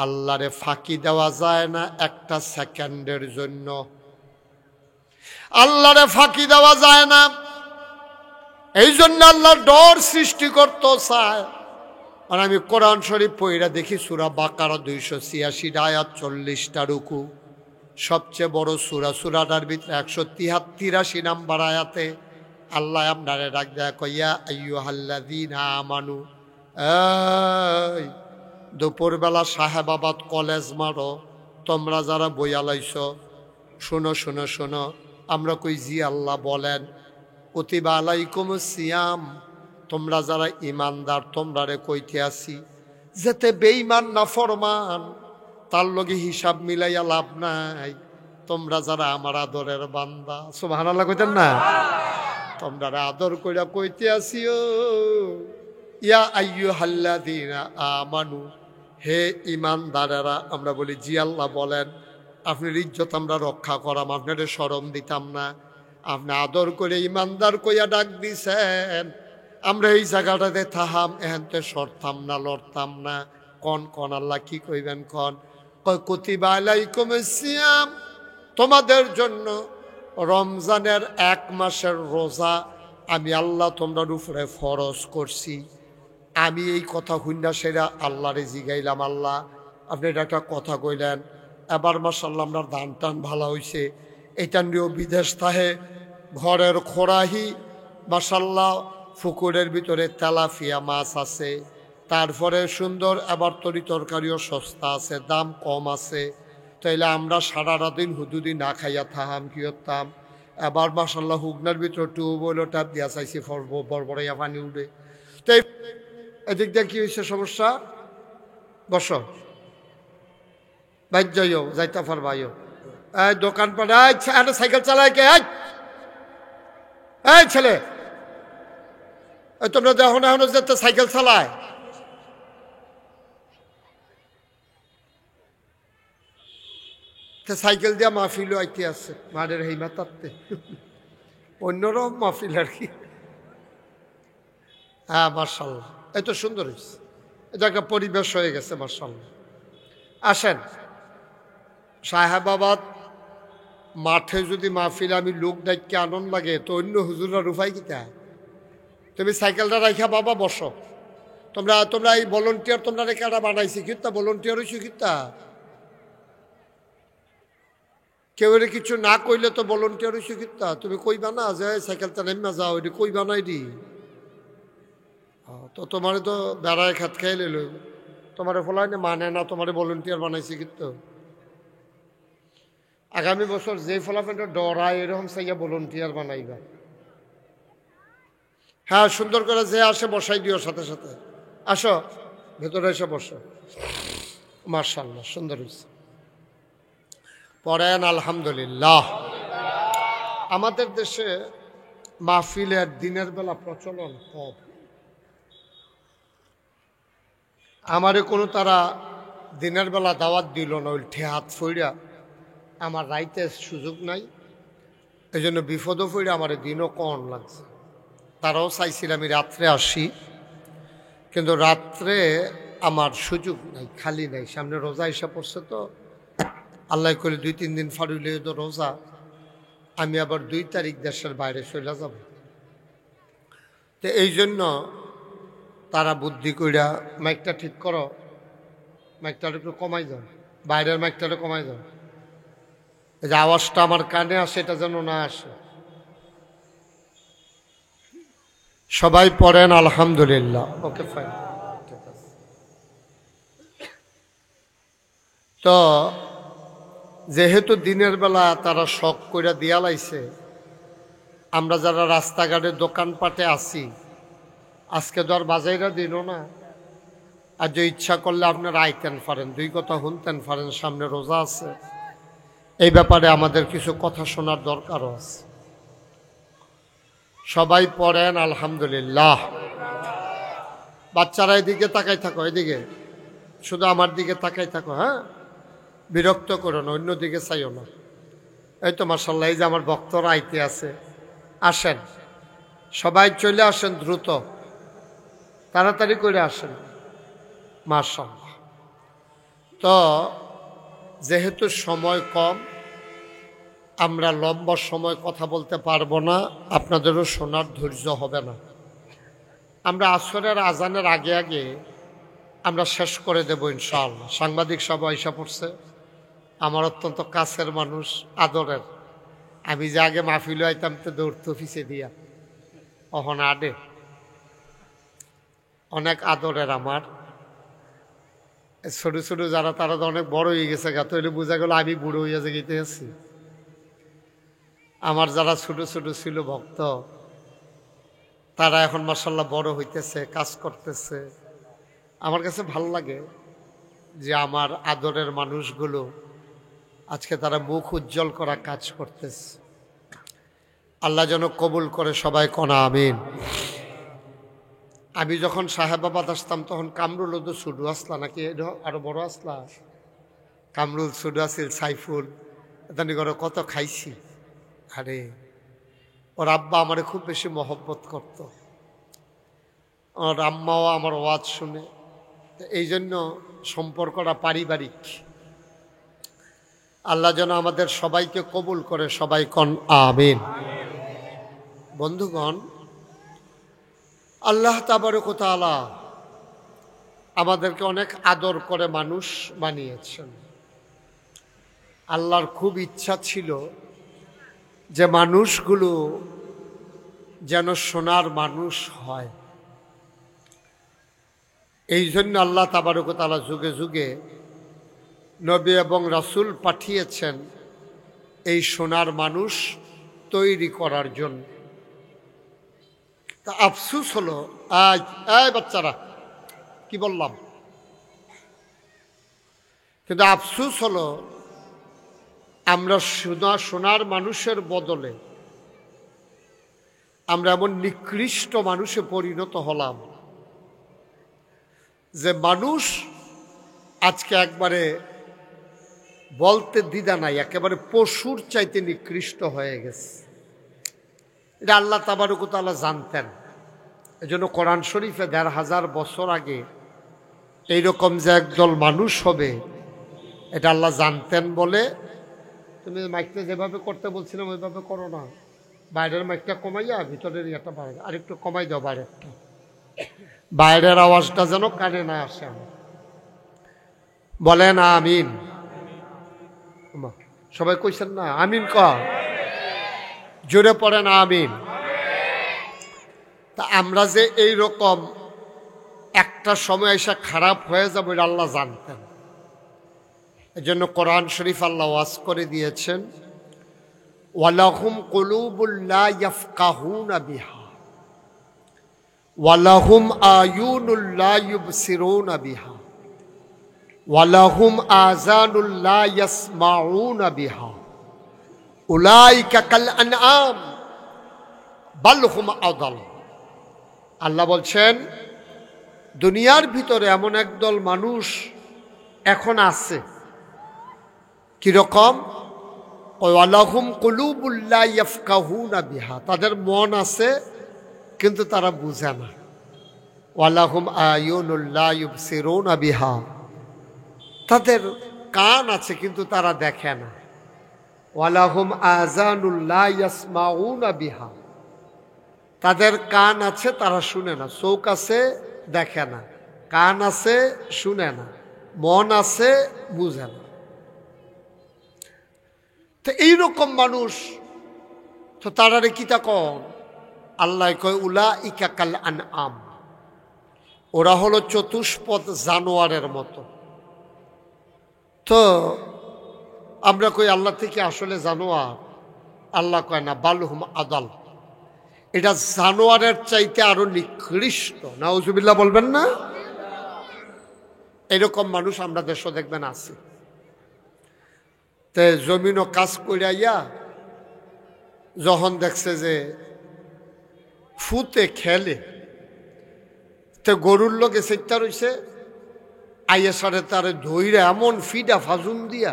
আল্লাহরে ফাঁকি দেওয়া যায় না একটা সেকেন্ডের জন্য, আল্লাহরে ফাঁকি দেওয়া যায় না। এই জন্য আল্লাহ ডর সৃষ্টি করতে চায়। আর আমি কোরআন শরীফ পড়া দেখি সূরা বাকারা 286 আয়াত 40টা রুকু, সবচেয়ে বড় সূরা, সূরাটার ভিতরে 183 নাম্বার আয়াতে আল্লাহ আপনারে ডাক দেয়া কইয়া আইয়ুহাল্লাযীনা আমানু, এই দুপুরবেলা সাহেবাবাদ কলেজ মারো তোমরা যারা বইয়া লাইছ, শোনো শোনো শোনো, আমরা কই জি আল্লাহ বলেন, কুতিবা আলাইকুমুস সিয়াম, তোমরা যারা ইমানদার তোমরা রে কইতে আসি, যেতে বেঈমান না ফরমান তার লগে হিসাব মিলাইয়া লাভ নাই। তোমরা যারা আমার আদরের বান্দা, সুবহানাল্লাহ কইতেন না? তোমরা আদর কইরা কইতে আসিও ইয়া আইয়ুহাল্লাযীনা আমানু, হে ইমানদারেরা। আমরা বলি জি আল্লাহ বলেন। আপনার ইজ্জত আমরা রক্ষা করাম, আপনার শরম দিতাম না, আপনি আদর করে ইমানদার কইয়া ডাক দিছেন, আমরা এই জায়গাটাতে থাহাম, এহেনতে সরতাম না, লড়তাম না। কন কন আল্লাহ কি কইবেন কন? কয় কুতিবা আলাইকুমুস সিয়াম, তোমাদের জন্য রমজানের 1 মাসের রোজা আমি আল্লাহ তোমরার উপরে ফরজ করছি। আমি এই কথা হুন্ডা সেরা আল্লাহরে জিগাইলাম, আল্লাহ আপনি এটা একটা কথা কইলেন, এবার মাশাআল্লাহ আমরা ধান টান ভালো হইছে, এটা নিয়েও বিদেশ থাহে ঘরের খোরাহি মাশাআল্লাহ পুকুরের ভিতরে তেলাপিয়া মাছ আছে, তারপরে সুন্দর এবার তরি তরকারিও সস্তা আছে, দাম কম আছে। তাইলে আমরা সারা রাদিন হুদুদি না খাইয়া থাহাম কি করতাম? এবার মাশাআল্লাহ হুগনার ভিতরে টিউবওয়েল টাপ দিয়া চাইছি বড়বড়াইয়া পানি উঠে। তো এদিক দিয়ে কি হয়েছে সমস্যা? বস বাইর যাইও, যাইতে পারবাইও। এই দোকানপাট, একটা সাইকেল চালায় কে? এই ছেলে, তোমরা এখন এখন যেতে সাইকেল চালায়, সাইকেল দিয়া মাহফিলও আইতে আছে মারের হেইমা তাতে অন্যরকম মাহফিল আর কি। হ্যাঁ মার্শাল্লাহ, এত সুন্দর হয়েছে, এটা একটা পরিবেশ হয়ে গেছে মার্শাল্লাহ। আসেন সাহেবাবাদ মাঠে যদি মাহফিল আমি লোক ডাইকে আনন্দ লাগে তো অন্য হুজুরা রুফাই কিতা? তুমি সাইকেলটা রাখা বাবা বসো, তোমরা তোমরা এই ভলেন্টিয়ার তোমরা রেখে একটা বানাইছি কিতা? ভলেন্টিয়ার হয়েছো কিতা? কেউ এর কিছু না কইলে তো ভলেন্টিয়ার হয়েছো কিতা? তুমি কইবা না যে সাইকেলটা নেমে যাও, এটি কইবা না এটি? তো তোমারে তো বেড়ায় খাত খাইলে লইব, তোমারে ফলাই না মানে না, তোমারে ভলেন্টিয়ার বানাইছি কিন্তু আগামী বছর যে ফলাফলটা ডরায় এরকম চাইয়া ভলেন্টিয়ার বানাইবা। হ্যাঁ সুন্দর করে যে আসে বসাই দিও সাথে সাথে। আসো ভেতরে এসে বসো। মাশাআল্লাহ সুন্দর হয়েছে, পড়েন আলহামদুলিল্লাহ। আমাদের দেশে মাহফিলের দিনের বেলা প্রচলন কম। আমারে কোনো তারা দিনের বেলা দাওয়াত দিল না, উল্টে হাত ফইরা আমার রাইতে সুযোগ নাই, এই জন্য বিপদও ফইরা আমার দিনও কম লাগছে। তারাও চাইছিল আমি রাত্রে আসি, কিন্তু রাত্রে আমার সুযোগ নাই, খালি নাই, সামনে রোজা এসে পড়ছে তো আল্লাহ করে 2-3 দিন ফাড়ুইলে তো রোজা, আমি আবার 2 তারিখ দেশের বাইরে চলে যাব। তো এই জন্য তারা বুদ্ধি কইরা মাইকটা ঠিক করো, মাইকটা একটু কমাই দাও, বাইরের মাইকটা কমাই দাও, এই যে আওয়াজটা আমার কানে আসে এটা যেন না আসে। সবাই পড়েন আলহামদুলিল্লাহ। ওকে ফাইন, ঠিক আছে। তো যেহেতু দিনের বেলা তারা শখ করে দিয়া লাইছে, আমরা যারা রাস্তাঘাটে দোকানপাটে আছি আজকে তো আর বাজাইরা দিল না, আর যে ইচ্ছা করলে আপনারা আইতেন পারেন, 2 কথা শুনতেন পারেন, সামনে রোজা আছে, এই ব্যাপারে আমাদের কিছু কথা শোনার দরকারও আছে। সবাই পড়েন আলহামদুলিল্লাহ। বাচ্চারা এদিকে তাকাই থাকো, এদিকে শুধু আমার দিকে তাকাই থাকো, হ্যাঁ বিরক্ত করো না, অন্য দিকে চাইও না। এই তো মাশাআল্লাহ, এই যে আমার ভক্তরা আইতে আছে, আসেন সবাই চলে আসেন, দ্রুত তাড়াতাড়ি করে আসেন মাশাআল্লাহ। তো যেহেতু সময় কম, আমরা লম্বা সময় কথা বলতে পারবো না, আপনাদেরও শোনার ধৈর্য হবে না। আমরা আসরের আজানের আগে আগে আমরা শেষ করে দেব ইনশাআল্লাহ। সাংবাদিক সবাই এসে পড়ছে, আমার অত্যন্ত কাছের মানুষ, আদরের। আমি যে আগে মাহফিল আইতাম তো দৌড়তো অফিসে দিয়া, অহন আডে অনেক আদরের আমার। ছোট ছোট যারা তারা তো অনেক বড় হয়ে গেছে গা, তৈরি বোঝা গেল আমি বুড়ো হইয়া যেতে আছি। আমার যারা ছোট ছোট ছিল ভক্ত, তারা এখন মাশাআল্লাহ বড় হইতেছে, কাজ করতেছে। আমার কাছে ভালো লাগে যে আমার আদরের মানুষগুলো আজকে তারা মুখ উজ্জ্বল করা কাজ করতেছে। আল্লাহ যেন কবুল করে, সবাই কনা আমিন। আমি যখন সাহেবাবাদ আসতাম তখন কামরুল তো ছোট আসলা নাকি আরো বড় আসলা? কামরুল, সুডাসিল, সাইফুল এদানি করে কত খাইছি। আরে ওর আব্বা আমারে খুব বেশি মহব্বত করত, ওর আম্মাও আমার ওয়াজ শুনে। এই জন্য সম্পর্কটা পারিবারিক। আল্লাহ যেন আমাদের সবাইকে কবুল করে, সবাই কন আমিন। বন্ধুগণ, আল্লাহ তাবারক ওয়া তাআলা আমাদেরকে অনেক আদর করে মানুষ বানিয়েছেন। আল্লাহর খুব ইচ্ছা ছিল যে মানুষগুলো যেন সোনার মানুষ হয়। এই জন্য আল্লাহ তাবারক ওয়া তাআলা যুগে যুগে নবী এবং রাসূল পাঠিয়েছেন এই সোনার মানুষ তৈরি করার জন্য। তা আফসোস হলো, এই বাচ্চারা কি বললাম, কিন্তু আফসোস হলো আমরা সোনার মানুষের বদলে আমরা এমন নিকৃষ্ট মানুষে পরিণত হলাম যে মানুষ আজকে একবারে বলতে দ্বিধা নাই, একেবারে পশুর চাইতে নিকৃষ্ট হয়ে গেছে। এটা আল্লাহ তাবারক ওয়া তাআলা জানতেন। এজন্য কোরআন শরীফে ১৫০০ বছর আগে এইরকম যে একদল মানুষ হবে এটা আল্লাহ জানতেন বলে, তুমি মাইকটা যেভাবে করতে বলছিলাম ওইভাবে করো না, বাইরের মাইকটা কমাইয়া ভিতরের ইয়েটা বাড়াই, আরেকটু কমাই দাও বাইরেরটা, বাইরের আওয়াজটা যেন কানে না আসে। বলেন আমিন। সবাই কইছেন না আমিন? জোরে পড়েন আমিন। তা আমরা যে এই রকম একটা সময় এসে খারাপ হয়ে যাবে এটা আল্লাহ জানতেন। এজন্য কোরআন শরীফ আল্লাহ ওয়াজ করে দিয়েছেন, ওয়ালাহুম কুলুবুল লা ইয়াফকাহুনা বিহা ওয়ালাহুম আয়ুনুল লা ইউবসিরুনা বিহা ওয়ালাহুম আযানুল লা ইয়াসমাউনা বিহা উলাইকা কাল আনআম বাল হুম আদাল। আল্লাহ বলছেন দুনিয়ার ভিতরে এমন একদল মানুষ এখন আছে, কিরকম? ওয়ালাহুম কুলুবুল লা ইয়াফকাহুনা বিহা, তাদের মন আছে কিন্তু তারা বুঝে না। ওয়ালাহুম আয়ুনুল লা ইউবসিরুনা বিহা, তাদের কান আছে কিন্তু তারা দেখে না। ওয়ালাহুম আযানুল লা ইয়াসমাউনা বিহা, তাদের কান আছে তারা শুনে না। চোখ আছে দেখে না, কান আছে শুনে না, মন আছে বুঝে না। তো এইরকম মানুষ তো তারারে কি তা কন? আল্লাহ কয় উলাইকা কাল আনআম, ওরা হলো চতুষ্পদ জানোয়ারের মতো। তো আমরা কই আল্লাহ থেকে আসলে জানোয়ার? আল্লাহ কয় না, বালহুম আদাল, এটা জানোয়ারের চাইতে আরো নিকৃষ্ট। নাউজুবিল্লাহ বলবেন না? এরকম মানুষ আমরা দেশে দেখবেন আছে। তে জমিনও কাজ করিয়া যখন দেখছে যে ফুতে খেলে, তে গরুর লোকে সেটা রয়েছে আইয়া সারে তারে ধইরা এমন ফিডা ফাজুন দিয়া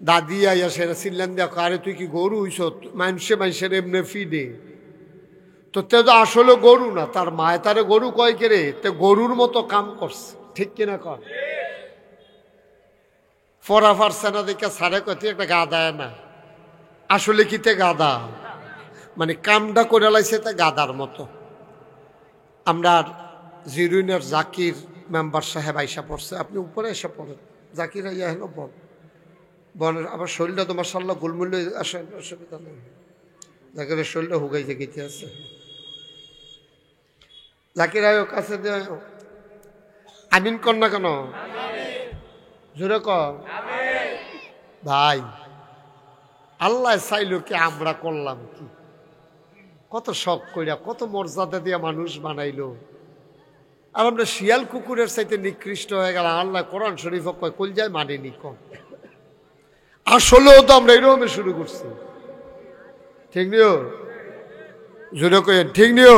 দাদি আইয়া সেরা চিল্লান দিয়া, আরে তুই কি গরু হইছ? মানুষের এমনি ফিডে তো তে তো আসলে গরু না, তার মায় তারে গরু কয় কে রে, তে গরুর মতো কাম করছে। ঠিক কিনা কর? ফরা ফারছে না দেখে সারে কয় তুই একটা গাদায় না, আসলে কি তে গাদা, মানে কামটা করে লাইছে তে গাদার মতো। আমরা জিরুইনের জাকির মেম্বার সাহেব আইসা পড়ছে, আপনি উপরে এসে পড়েন, জাকির আইয়া হেন বল বনের আবার শরীরটা তো মাশাআল্লাহ গোলমূল্য আসে, অসুবিধা নেই। জাকিরের শরীরটা হুগাইতে গেতে আছে। জাকির আয় কাছে দিয়ে আমিন কর না কেন? জোরে কর ভাই। আল্লাহ চাইলো কি, আমরা করলাম কি? কত শখ কইরা কত মর্যাদা দিয়া মানুষ বানাইলো, আর আমরা শিয়াল কুকুরের চাইতে নিকৃষ্ট হয়ে গেল। আল্লাহ কোরআন শরীফ কয় কলজায় মানেনি কম। আসলেও তো আমরা এরকম শুরু করছি। ঠিক নিও? জোরে কইেন ঠিক নিও?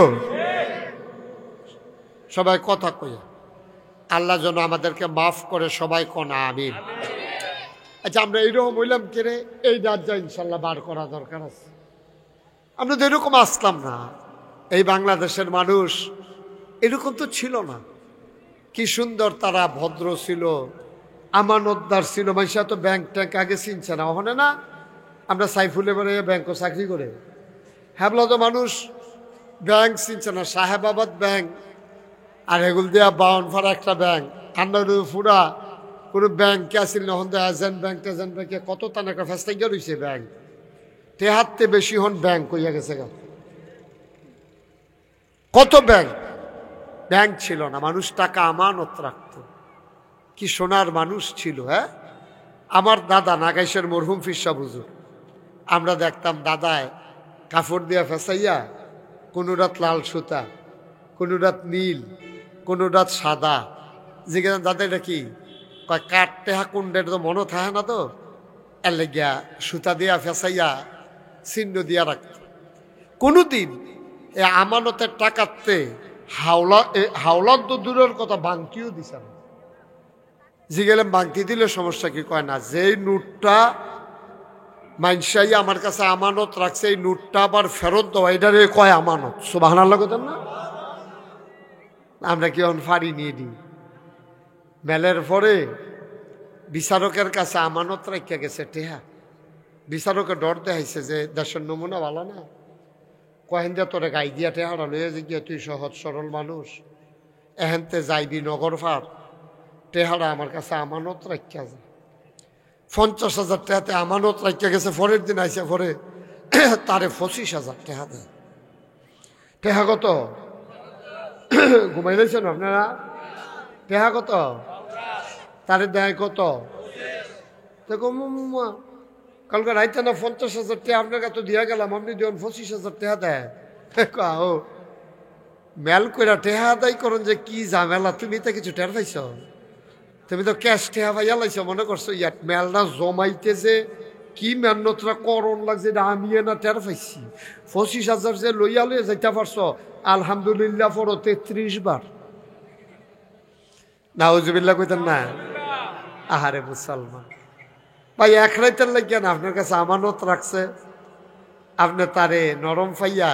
সবাই কথা কইয়া আল্লাহ যেন আমাদেরকে মাফ করে, সবাই কোন আমিন। আচ্ছা, আমরা এইরকম হইলাম কেরে, এই রাজ্যা ইনশাল্লাহ বার করা দরকার আছে। আমরা তো এরকম আসলাম না। এই বাংলাদেশের মানুষ এরকম তো ছিল না। কি সুন্দর তারা ভদ্র ছিল, আমানতদার ছিল। মানুষরা তো ব্যাংক ট্যাঙ্ক আগে চিনছে না, ওখানে না আমরা সাইফুলে বেড়ে ব্যাংকও চাকরি করে। হ্যাবলা তো মানুষ ব্যাংক চিনছে না, সাহেবাবাদ ব্যাংক আর এগুলো দিয়া বাউনফাড়া একটা ব্যাংক, আমরা পুরা কোনো ব্যাংকে আসিল না। হন এজেন্ট ব্যাংকে কত তান একটা ফেস্টাইয়া রয়েছে ব্যাংক, তেহাতে বেশি হন ব্যাংক হইয়া গেছে। কত ব্যাংক ছিল না, মানুষ টাকা আমানত রাখত। কি সোনার মানুষ ছিল। হ্যাঁ, আমার দাদা নাগাইশের মরহুম ফিরসা হুজুর, আমরা দেখতাম দাদায় কাপড় দিয়া ফেসাইয়া, কোনো রাত লাল সুতা, কোনো রাত নীল, কোনো রাত সাদা। জিজ্ঞাসা দাদা এটা কি? কয় কাটতে হা কুণ্ডের তো মনে থাকে না, তো এর লেগিয়া সুতা দিয়া ফেসাইয়া চিহ্ন দিয়া রাখত। কোনোদিন এ আমানতের টাকাতে হাওলার তো দূরের কথা, বাংকিও দিছে না। জিগেলাম বাংকি দিলে সমস্যা কি? কয় না, যেই নোটটা মাইনসাই আমার কাছে আমানত রাখছে, এই নোটটা আবার ফেরত দেওয়া, এটারে কয় আমানত। সুবহানাল্লাহ কথা না? আমরা কি এখন ফাড়ি নিয়ে দিই। মেলের পরে বিচারকের কাছে আমানত রাখিয়া গেছে টেহা। বিচারকে ডর দেখাইছে যে দেশের নমুনা ভালো না, কহেন দিয়া তোরে গাই দিয়া টেহারা লইয়া যে গিয়া, তুই সহজ সরল মানুষ, এহেনতে যাইবি নগর ফার, টেহারা আমার কাছে আমানত রাখিয়া যায়। 50,000 টাকাতে আমানত রাখিয়া গেছে। পরের দিন আইসা পরে তারে 25,000 টাকা দেয়। টেহা কত? ঘুমাই দিয়েছেন আপনারা? টেহা কত? তারে দেয় কত? দেখো কালকে রাইতে না 50,000 টাকা আপনার কাছে দিয়া গেলাম, আপনি যখন 25,000 টাকা দেয়। ও মেল কইরা টেহা আদায় করেন যে কি ঝামেলা। তুমি তো কিছু টের পাইছ? তুমি তো ক্যাশ টেহা পাইয়া লাইছ, মনে করছো ইয়াত মেলটা জমাইতে যে কি মেহনতরা করণ লাগছে, এটা আমি না টের পাইছি। 25,000 যে লইয়া লইয়া যাইতে পারছো, আলহামদুলিল্লাহ পড়ো 33 বার। নাউজুবিল্লাহ কইতেন না? আহারে মুসলমান ভাই, এক রাইতের লাগিয়া না আপনার কাছে আমানত রাখছে, আপনি তারে নরম পাইয়া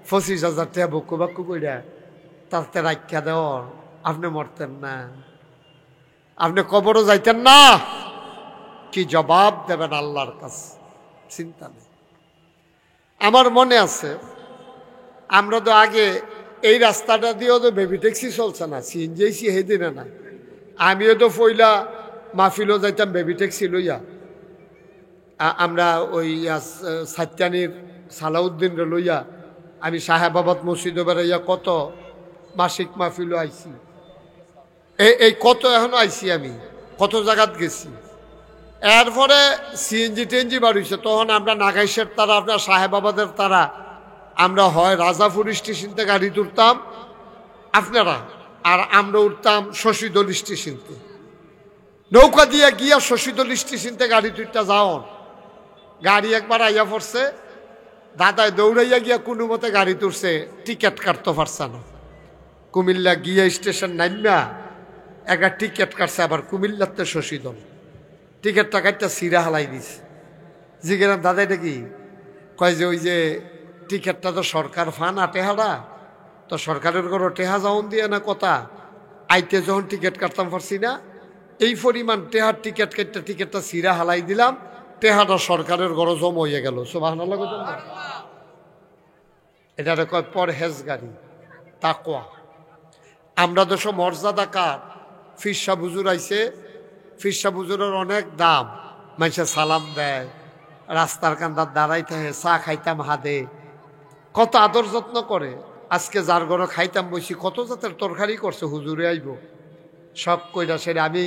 25,000 টাকা বকু বাক্কু কইরা তাতে রাখিয়া দেওয়ার, আপনি মরতেন না? আপনি কবরও যাইতেন না? কি জবাব দেবেন আল্লাহর কাছে? চিন্তা নেই। আমার মনে আছে, আমরা তো আগে এই রাস্তাটা দিয়েও তো বেবি ট্যাক্সি চলছে না, সিএনজি হেদিনে না। আমিও তো পইলা মাহফিলও যাইতাম বেবি ট্যাক্সি লইয়া। আমরা ওই সাত্যানির সালাউদ্দিন লইয়া আমি সাহেবাবাদ মসজিদে বেড়াইয়া কত মাসিক মাহফিলও আইছি। এই কত এখনো আইছি, আমি কত জায়গাত গেছি। এরপরে সিএনজি টেনজি বাড়িছে, তখন আমরা নাগাইশের তারা, আপনার সাহেবাবাদের তারা, আমরা হয় রাজাপুর স্টেশনতে গাড়ি তুলতাম আপনারা, আর আমরা উঠতাম শশীদল স্টেশনতে। নৌকা দিয়া গিয়া শশীদল স্টেশনতে গাড়ি তুলতে যাওন। গাড়ি একবার আইয়া পড়ছে, দাদায় দৌড়াইয়া গিয়া কোনো মতে গাড়ি তুলছে, টিকিট কাটতে পারছে না। কুমিল্লা গিয়া স্টেশন নাইমা একটা টিকিট কাটছে, আবার কুমিল্লাতে শশীদল। টিকিটটা কাটটা সিরা হালাই দিছে। জিজ্ঞেস দাদা এটা কি? কয় যে ওই যে টিকিটটা তো সরকার ফান টেহারা, তো সরকারের ঘর টেহা যখন দিয়ে না কথা, আইতে যখন টিকিট কাটতাম পারছি না, এই পরিমাণ টেহার টিকিট কাটতে টিকিটটা সিরা হালাই দিলাম, টেহাটা সরকারের ঘর জম হয়ে গেল। সুবহানাল্লাহ। এটা কয় পরহেজগারি, তাকওয়া। আমরা তো সব মর্যাদা কার? ফিরসা হুজুর আইছে, ফিরসা হুজুরের অনেক দাম, মানুষে সালাম দেয়, রাস্তার কান্দার দাঁড়াই থাকে, চা খাইতাম হাদে, কত আদর যত্ন করে। আজকে যার ঘরে খাইতাম বসি, কত জাতের তরকারি করছে, হুজুরে আইব সব কইরা সেরে আমি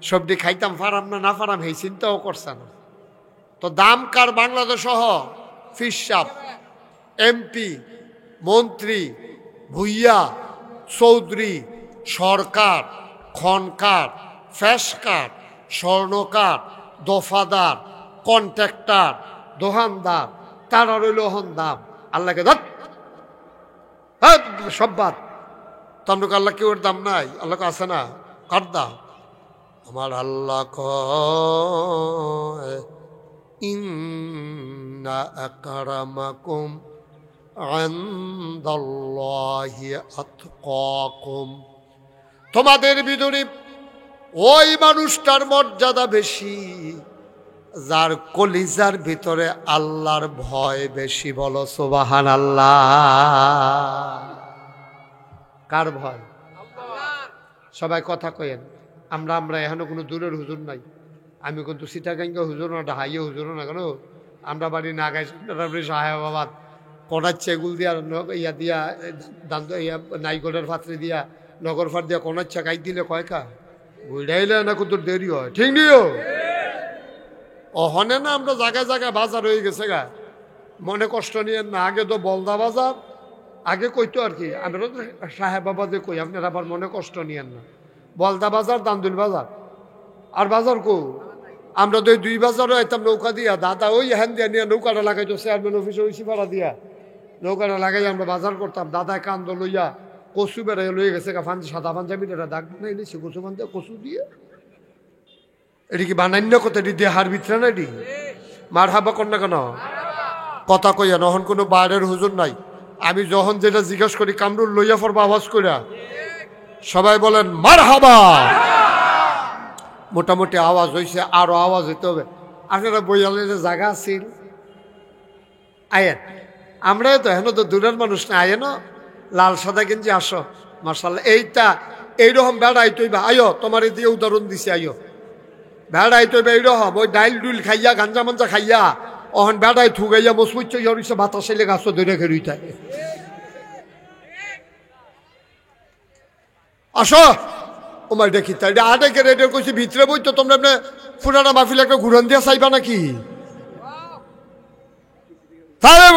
সবজি খাইতাম, ফারাম না ফারাম এই চিন্তাও করছে না। তো দাম কার? বাংলাদেশ সহ ফিরসাব, এমপি, মন্ত্রী, ভুইয়া, চৌধুরী, সরকার, খনকার, ফ্যাসকার, স্বর্ণকার, দফাদার, কন্ট্রাক্টর, দোকানদার, তারা রইল হন দাম। আল্লাহকে সব বাদ। তমলুক আল্লাহ কেউ ওর দাম নাই? আল্লাহ আছে না? কার দাম? আমার আল্লাহ কয় ইন্না আকরামাকুম ইনদাল্লাহি আতকাকুম, তোমাদের ভিতরে ওই মানুষটার মর্যাদা বেশি যার কলিজার ভিতরে আল্লাহর ভয় বেশি। বলো সুবহানাল্লাহ। কার ভয়? সবাই কথা কয়েন। আমরা এখনো কোনো দূরের হুজুর নাই। আমি কিন্তু সিটাগাঙ্গা হুজুর না, ঢাইয়া হুজুর না, কেন আমরা বাড়ি নাগাই সাহেবাবাদ কনার চেগুল দিয়া ইয়া দিয়া দান্ত ইয়া নাইগড়ের পাত্রে দিয়া নগর ফাট দিয়া কনার চাকাই দিলে কয়কা বুঝাইলে না কত দেরি হয়, ঠিক নিও অহনে না। আমরা জায়গায় জায়গায় বাজার হয়ে গেছে গা, মনে কষ্ট নিয়ে না। আগে তো বলদা বাজার আগে কইতো আর কি, আমরা তো সাহেবাবাদে কই, আপনারা আবার মনে কষ্ট নিয়েন না। বলদা বাজার, দান্দুল বাজার আর বাজার কো আমরা তো দুই বাজারও আইতাম নৌকা দিয়া। দাদা ওই হ্যান দিয়া নিয়ে নৌকাটা লাগাইতো চেয়ারম্যান অফিসে ওই সিপাড়া দিয়া নৌকাটা লাগাই আমরা বাজার করতাম। দাদায় কান্দ লইয়া কচু বেড়াই লইয়া গেছে সাদা পাঞ্জাবি এটা দাগ বানাই নিছে কচু বান্ধে কচু দিয়ে। এটি কি বানাইন্য কথা? এটি দেহার ভিতরে না? এটি মার হাবা কর না কেন কথা কইয়া? নহন কোনো বাইরের হুজুর নাই। আমি যখন যেটা জিজ্ঞেস করি কামরুল লইয়া পড়বা আওয়াজ কইরা, সবাই বলেন মার হাবা। মোটামুটি আওয়াজ হয়েছে, আরো আওয়াজ হইতে হবে। আপনারা বইয়ালের জায়গা আছিল আয়েন, আমরা তো এখন তো দূরের মানুষ না। আয়েন লাল সাদা গেঞ্জি আসো মার্শাল্লাহ। এইটা এইরকম বেড়াই তৈবা আয়ো, তোমার দিয়ে উদাহরণ দিছে। আয়ো বেড়াই তৈবা এইরকম ওই ডাইল ডুইল খাইয়া গাঞ্জা মাঞ্জা খাইয়া অহন বেড়াই থুগাইয়া মসমুচ্চ ইয়রিছে বাতাসে গাছ ধরে খেরুই থাকে। আসো ওমাই দেখি তাই আডেকে রেডে কইছি ভিতরে বই তো তোমরা এমনি পুরানা মাহফিল একটা ঘুরান দিয়া চাইবা নাকি? তাহলে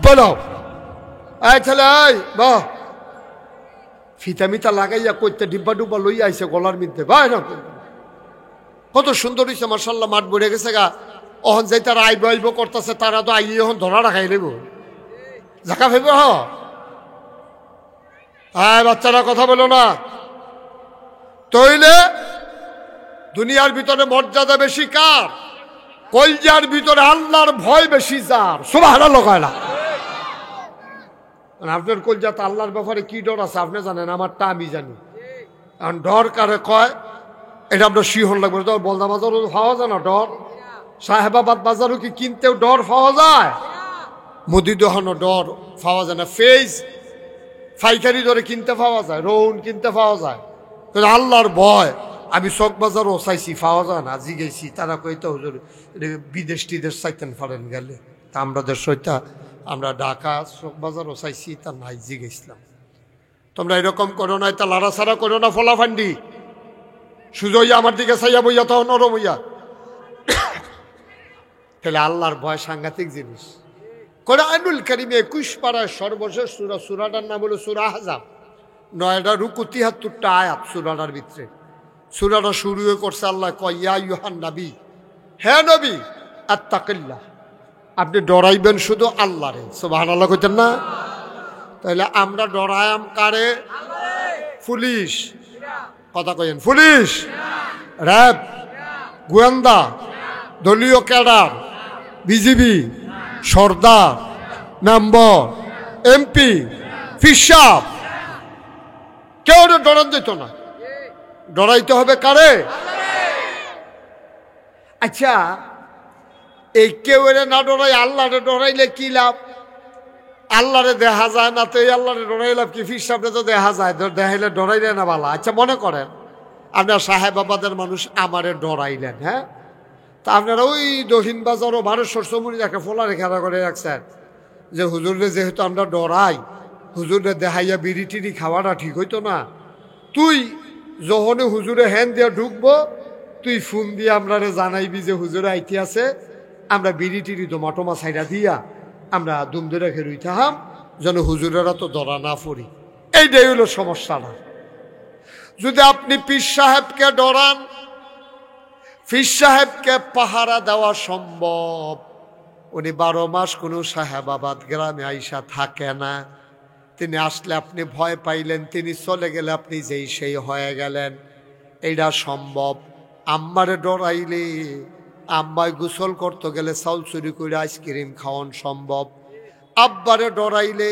বলো এই ছেলে এই বাহ ফিতা মিতা লাগাইয়া কইতে ডিব্বা ডুব্বা লইয়া আইছে গলার মধ্যে। ভাই না কত সুন্দর হইছে মার্শাল্লাহ, মাঠ ভরে গেছে গা। অহন যাই তারা আইব আইব করতেছে, তারা তো আইয়ে এখন ধরা রাখাই নেব জাকা ফেব। হ্যাঁ বাচ্চারা কথা বলো না। তইলে দুনিয়ার ভিতরে মর্যাদা বেশি কার? কলজার ভিতরে আল্লাহর ভয় বেশি যার। সুবহানাল্লাহ কয় না? আপনার কলজাতে আল্লাহর ব্যাপারে কি ডর আছে আপনি জানেন, আমারটা আমি জানি। কারণ ডর কারে কয় এটা আমরা শিহর লাগবে। ডর বলদা বাজারও পাওয়া যায় না ডর, সাহেবাবাদ বাজারও কি কিনতেও ডর পাওয়া যায়, মুদি দোকানও ডর পাওয়া যায় না, ফেজ পাইকারি দরে কিনতে পাওয়া যায়, রৌন কিনতে পাওয়া যায়। আল্লাহর ভয় আমি চক বাজারও চাইছি পাওয়া যায় না, জিগেছি তারা কইতে হুজুর বিদেশ টিদেশ চাইতেন পারেন গেলে। তা আমরা দেশটা আমরা ঢাকা চক বাজারও চাইছি, তা নাই জিগেছিলাম। তোমরা এরকম করো না, তা লাড়াছাড়া করো না ফলাফান্ডি সুজইয়া আমার দিকে চাইয়া বইয়া তখন নরম হইয়া। তাহলে আল্লাহর ভয় সাংঘাতিক জিনিস। কোরআনুল কারীমে 21 পারায় সর্বশেষ সূরা, সূরাটার নাম হলো সূরা আহজাব। 9টা রুকু 73টা আয়াত সূরাটার ভিতরে। সূরাটা শুরু করছে আল্লাহ কয় ইয়া আইয়ুহান নবী, হে নবী আত্তাকিল্লাহ, আপনি ডরাইবেন শুধু আল্লাহরে। সুবহানাল্লাহ কইতেন না? তাহলে আমরা ডরায়াম কারে? পুলিশ কথা কইেন, পুলিশ, র্যাব, গোয়েন্দা, দলীয় ক্যাডার, বিজিবি, সর্দার, মেম্বার, এমপি, ফিসাব, কেউ ডরান দিত না। ডরাইতে হবে কারে? আচ্ছা এই কেউ না ডরাই আল্লাহরে ডরাইলে কি লাভ? আল্লাহরে দেখা যায় না, তো এই আল্লাহরে ডরাই লাভ কি? ফিসাবরে তো দেখা যায়, দেখাইলে ডরাইলে না বালা। আচ্ছা মনে করেন আপনার সাহেবাবাদের মানুষ আমারে ডরাইলেন, হ্যাঁ, তা আপনারা ওই দক্ষিণ বাজার ও ভারতবর্ষ চমুনি একটা ফোলারে খেলা করে রাখছেন যে হুজুরে যেহেতু আমরা ডরাই, হুজুরে দেখাইয়া বিড়ি টিড়ি খাওয়াটা ঠিক হইতো না। তুই যখন হুজুরে হ্যান দিয়া ঢুকবো তুই ফোন দিয়ে আমরা জানাইবি যে হুজুরে আইতে আছে, আমরা বিড়ি টিড়ি দোমাটোমা সাইডা দিয়া আমরা দুম ধরে খেরুই থাম যেন হুজুরেরা তো ধরা না পড়ি। এইটাই হলো সমস্যাটা। যদি আপনি পীর সাহেবকে ডরান, পীর সাহেবকে পাহারা দেওয়া সম্ভব। উনি 12 মাস কোনো সাহেবাবাদ গ্রামে আইসা থাকে না, তিনি আসলে আপনি ভয় পাইলেন, তিনি চলে গেলে আপনি যেই সেই হয়ে গেলেন, এইটা সম্ভব। আম্মারে ডরাইলে আম্মায় গোসল করতে গেলে চাউল চুরি করে আইসক্রিম খাওয়ান সম্ভব। আব্বারে ডরাইলে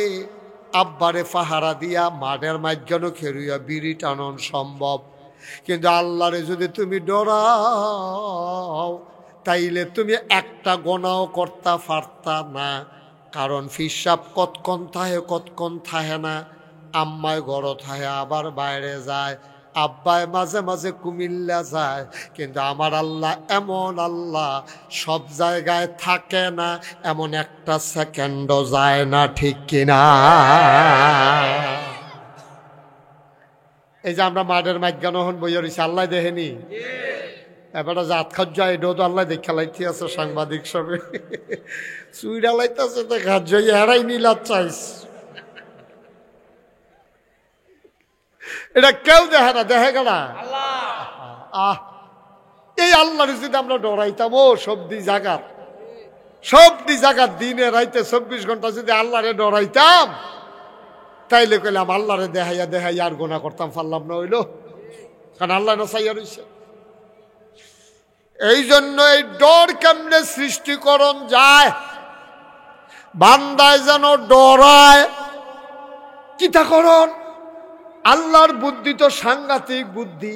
আব্বারে পাহারা দিয়া মাঠের মাঝখানে খেরুইয়া বিড়ি টানন সম্ভব। কিন্তু আল্লাহরে যদি তুমি ডরাও তাইলে তুমি একটা গোনাও করতে পারতা না, কারণ ফিসাব কতক্ষণ থাহে কতক্ষণ থাহে না। আম্মায় ঘর থাহে আবার বাইরে যায়, আব্বায় মাঝে মাঝে কুমিল্লা যায়, কিন্তু আমার আল্লাহ এমন আল্লাহ সব জায়গায় থাকে না, এমন একটা সেকেন্ডও যায় না, ঠিক কিনা? এই যে আমরা মাঠের মাঝখানে হন বইয়া রয়েছি, আল্লাহ দেখেনি? এবারে জাত খাদ্য এটাও তো আল্লাহ দেখে লাইতে আছে, সাংবাদিক সবে চুইরা লাইতেছে তো খাদ্য এরাই নিলাম চাইস, এটা কেউ দেখে না, দেখে গেলা আহ এই আল্লাহর যদি আমরা ডরাইতাম, ও সবদি জাগাত দিনে রাইতে 24 ঘন্টা যদি আল্লাহরে ডরাইতাম, তাইলে কইলাম আল্লাহরে দেখাইয়া আর গোনা করতাম পারলাম না, হইল? কারণ আল্লাহ না চাইয়া রইছে। এই জন্য এই ডর কেমনে সৃষ্টিকরণ যায়, বান্দায় যেন ডরায় কিতাকরণ। আল্লাহর বুদ্ধি তো সাংঘাতিক বুদ্ধি।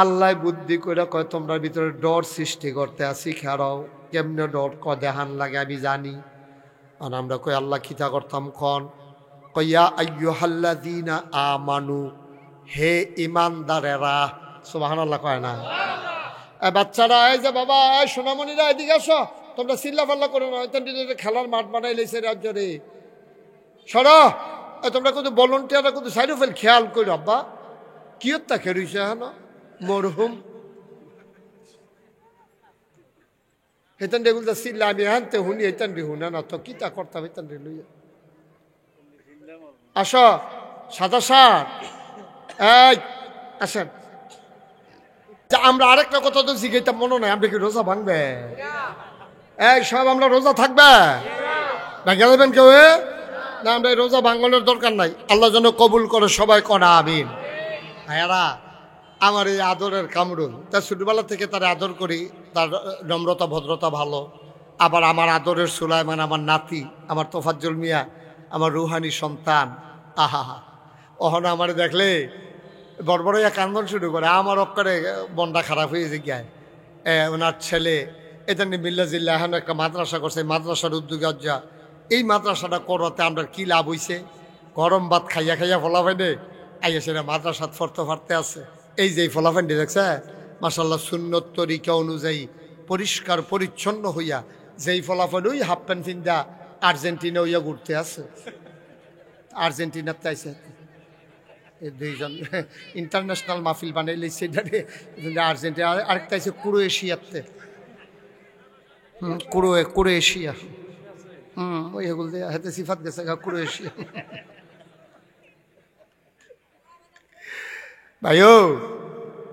আল্লাহ বুদ্ধি করে কয় তোমরা ভিতরে ডর সৃষ্টি করতে আসি, খেরাও কেমনে ডর দেহান লাগে আমি জানি। আর আমরা কই আল্লাহ খিতা করতাম খন, কইয়া আইয়ুহাল্লাযীনা আমানু, হে ইমানদারেরা। সুবহানাল্লাহ কয় না? বাচ্চারা এই যে বাবা সোনামণিরা এদিকে আসো, তোমরা চিল্লা ফাল্লা করো না, খেলার মাঠ বানাই লেছে রাজ্যরে, সরো। তোমরা কিন্তু ভলেন্টিয়াররা কিন্তু সাইড ফেল খেয়াল করি, আব্বা কি হত্যা খেয়েছে হ্যাঁ মরহুম হেতান রে গুলতা চিল্লা আমি হানতে শুনি, হেতান রে শুনে না তো কিতা করতাম, হেতান রে লইয়া আসো। সাদা সার এই আসেন। আমরা আরেকটা কথা তো জিজ্ঞাসা মনে নাই, আমরা কি রোজা ভাঙবে? এই সব আমরা রোজা থাকবে ভেঙে দেবেন কেউ না? আমরা এই রোজা ভাঙনের দরকার নাই, আল্লাহ যেন কবুল করে, সবাই করা আমিন। ভাইয়ারা, আমার এই আদরের কামরুল, তার ছোটবেলা থেকে তার আদর করি, তার নম্রতা ভদ্রতা ভালো। আবার আমার আদরের সুলাইমান, আমার নাতি, আমার তোফাজ্জল মিয়া, আমার রুহানি সন্তান, আহা হা, ওহন আমার দেখলে বড়বড়িয়া কান্দন শুরু করে। আমার অক্করে বনটা খারাপ হয়ে যে গিয়ে ওনার ছেলে এটা নিয়ে মিল্লাজিল্লা এখন একটা মাদ্রাসা করছে, মাদ্রাসার উদ্যোগে যা এই মাদ্রাসাটা করতে আমরা কি লাভ হইছে? গরম ভাত খাইয়া ফলাফাইনে আইয়া সেটা মাদ্রাসাত ফরতে আছে। এই যে ফলাফাইনটি দেখছে মাশাল্লাহ, সুন্নত তরিকা অনুযায়ী পরিষ্কার পরিচ্ছন্ন হইয়া যেই ফলাফল ওই হাফ প্যান্ট ফিন্দা আর্জেন্টিনা হইয়া ঘুরতে আছে। আর্জেন্টিনাতে আইসে এই দুইজন ইন্টারন্যাশনাল মাহফিল বানাইলে সেটারে আর্জেন্টিনা, আরেকটা আছে ক্রোয়েশিয়াতে, ক্রোয়েশিয়া, ওই এগুলো হাতে সিফাত গেছে ক্রোয়েশিয়া। ভাই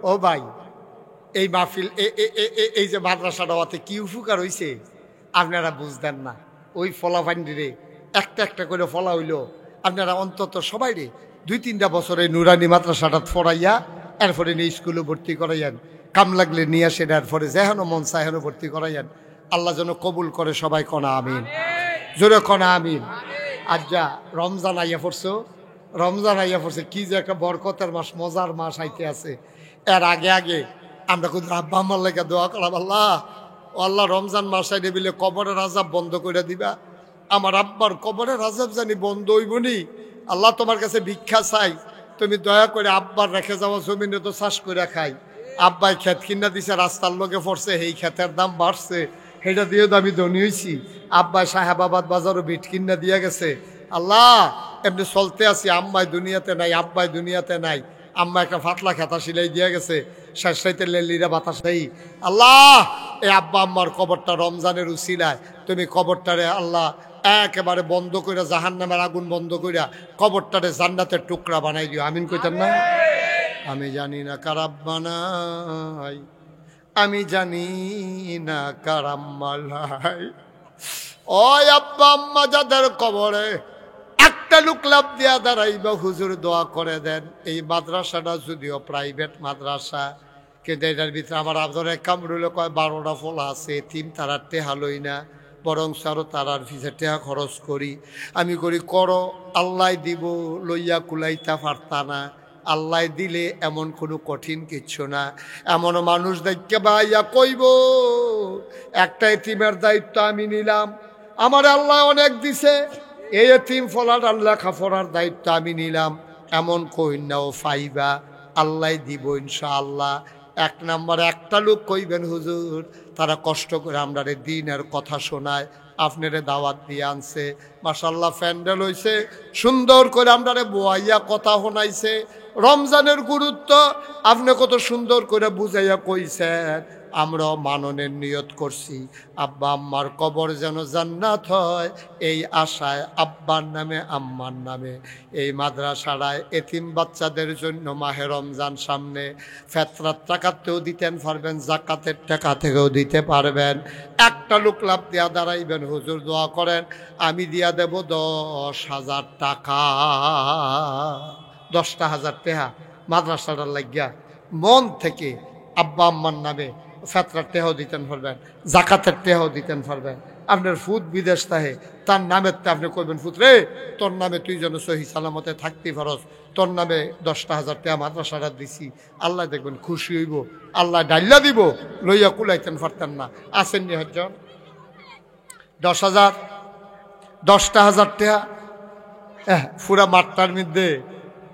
ও ভাই, এই মাহফিল এই যে মাদ্রাসাটা হতে কি উপকার হয়েছে আপনারা বুঝতেন না। ওই ফলাফান্ডিরে একটা করে ফলা হইল, আপনারা অন্তত সবাই রে 2-3টা বছরে নুরানি মাদ্রাসাটা ফরাইয়া এরপরে নিয়ে স্কুলে ভর্তি করাইয়ান, কাম লাগলে নিয়ে আসেন, এরপরে যেহেন মন চাহেন ভর্তি করাইয়ান। আল্লাহ যেন কবুল করে, সবাই কনা আমিন, জোরে কনা আমিন। আর যা রমজান আইয়া পড়ছো, কি যে একটা বরকতের মাস, মজার মাস আইতে আছে। এর আগে আমরা কিন্তু আব্বা আমার লেগে দোয়া করাম, আল্লাহ রমজান মাস আইলে বিলে কবরের আযাব বন্ধ করে দিবা। আমার আব্বার কবরের আযাব জানি বন্ধ হইবনি। আল্লাহ তোমার কাছে ভিক্ষা চাই, তুমি দয়া করে আব্বার রেখে যাওয়া জমিনে তো চাষ করে খাই। আব্বাই ক্ষেত কিনা দিছে, রাস্তার লোকে পড়ছে, এই ক্ষেতের দাম বাড়ছে, সেটা দিয়ে তো আমি ধনী হয়েছি। আব্বাই সাহেবাবাদ বাজারও বিট কিনা দিয়ে গেছে। আল্লাহ এমনি চলতে আছি, আম্মাই দুনিয়াতে নাই, আব্বাই দুনিয়াতে নাই। আম্মা একটা ফাতলা খেতা সিলাই দিয়ে গেছে, শেষ রাইতে লেলিরা বাতাস নেই। আল্লাহ এই আব্বা আম্মার কবরটা রমজানের উসিলায় তুমি কবরটারে আল্লাহ একেবারে বন্ধ করে, জাহান্নামের আগুন বন্ধ কইরা কবরটারে জান্নাতের টুকরা বানাই দিও, আমিন কইতাম না? আমি জানি না কার আব্বা নাই, আমি জানি না কার আম্মা নাই। ওই আব্বা আম্মা যাদের কবরে একটা লোক লাভ দিয়া দাঁড়াইবা, হুজুর দোয়া করে দেন। এই মাদ্রাসাটা যদিও প্রাইভেট মাদ্রাসা, কিন্তু এটার ভিতরে আমার আদরে কামরুলে কয় 12টা ফলা আছে, তিন তারার টেহা লই না, বরং আরো তারার ফিসে টেহা খরচ করি। আমি করি করো, আল্লাহ দিব, লইয়া কুলাইতা পারতা না। আল্লাহ দিলে এমন কোনো কঠিন কিচ্ছু না। এমন মানুষ দেখতে ভাইয়া কইব একটা এতিমের দায়িত্ব আমি নিলাম, আমার আল্লাহ অনেক দিছে, এই এতিম ফলার আল্লাহ খাফরার দায়িত্ব আমি নিলাম, এমন কইনাও ফাইবা, আল্লাহ দিব ইনশাআল্লাহ। এক নম্বর একটা লোক কইবেন হুজুর তারা কষ্ট করে আমরা দিনের কথা শোনায়, আপনারে দাওয়াত দিয়ে আনছে, মাশাআল্লাহ প্যান্ডেল হইছে, সুন্দর করে আমরা বোয়াইয়া কথা শোনাইছে, রমজানের গুরুত্ব আপনি কত সুন্দর করে বুঝাইয়া কইছেন। আমরাও মাননের নিয়ত করছি, আব্বা আম্মার কবর যেন জান্নাত হয়, এই আশায় আব্বার নামে আম্মার নামে এই মাদ্রাসাটায় এতিম বাচ্চাদের জন্য মাহে রমজান সামনে, ফেতরার টাকাতেও দিতেন পারবেন, জাকাতের টাকা থেকেও দিতে পারবেন। একটা লোক লাভ দিয়া দাঁড়াইবেন, হুজুর দোয়া করেন, আমি দিয়া দেব 10,000 টাকা, 10,000 টাকা মাদ্রাসাটার লাগিয়া মন থেকে আব্বা আম্মার নামে ফেতরার টেহাও দিতেন পারবেন, জাকাতের টেহাও দিতেন পারবেন। আপনার ফুট বিদেশ তাহে তার নামের আপনি করবেন, ফুট রে তোর নামে তুই যেন সহি সালামতে থাকতে পারস, তোর নামে 10,000 টাকা মাদ্রাসাটা দিছি, আল্লাহ দেখবেন খুশি হইব, আল্লাহ ডাইল্লা দিব, লইয়া কুলাইতেন পারতেন না। আসেননি হজ্জন 10,000 10,000 টাকা পুরা মাঠটার মধ্যে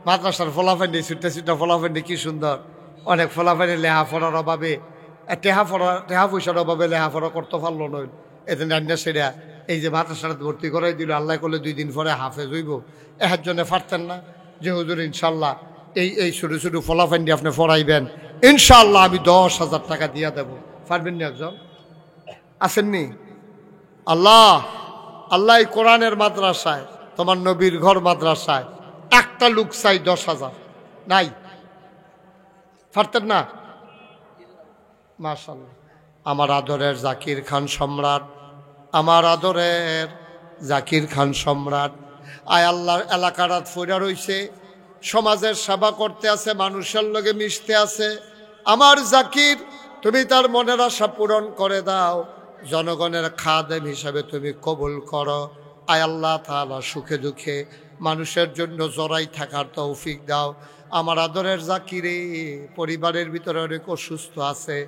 মাদ্রাসার ফলাফান্ডি ছুটে ছুটে ফলাফান্ডি কি সুন্দর, অনেক ফলাফান্ডি লেহাফড়ার অভাবে টেহা পয়সার অভাবে লেহাফড়া করতে পারলো নয়, এদিন রান্না সেরা এই যে মাদ্রাসাটা ভর্তি করাই দিল, আল্লাহ করলে 2 দিন পরে হাফেজ হইব, এর জন্য পারতেন না যে হুজুর ইনশাল্লাহ এই ছোটো ছোটো ফলাফান্ডি আপনি পড়াইবেন, ইনশাল্লাহ আমি 10,000 টাকা দিয়া দেব, পারবেন না একজন? আসেননি? আল্লাহ আল্লাহ কোরআনের মাদ্রাসায়, তোমার নবীর ঘর মাদ্রাসায় একটা লোক চাই 10,000, নাই? পারতেন না? মাশাআল্লাহ। আমার আদরের জাকির খান সম্রাট, আমার আদরের জাকির খান সম্রাট, আয় আল্লাহর এলাকাটা ফইরা রইছে, সমাজের সেবা করতে আছে, মানুষের লগে মিশতে আছে। আমার জাকির, তুমি তার মনের আশা পূরণ করে দাও, জনগণের খাদেম হিসাবে তুমি কবুল করো। আয় আল্লাহ তাআলা সুখে দুঃখে মানুষের জন্য জড়াই থাকার তৌফিক দাও। আমার আদরের জাকিরে পরিবারের ভিতরে অনেক অসুস্থ আছে,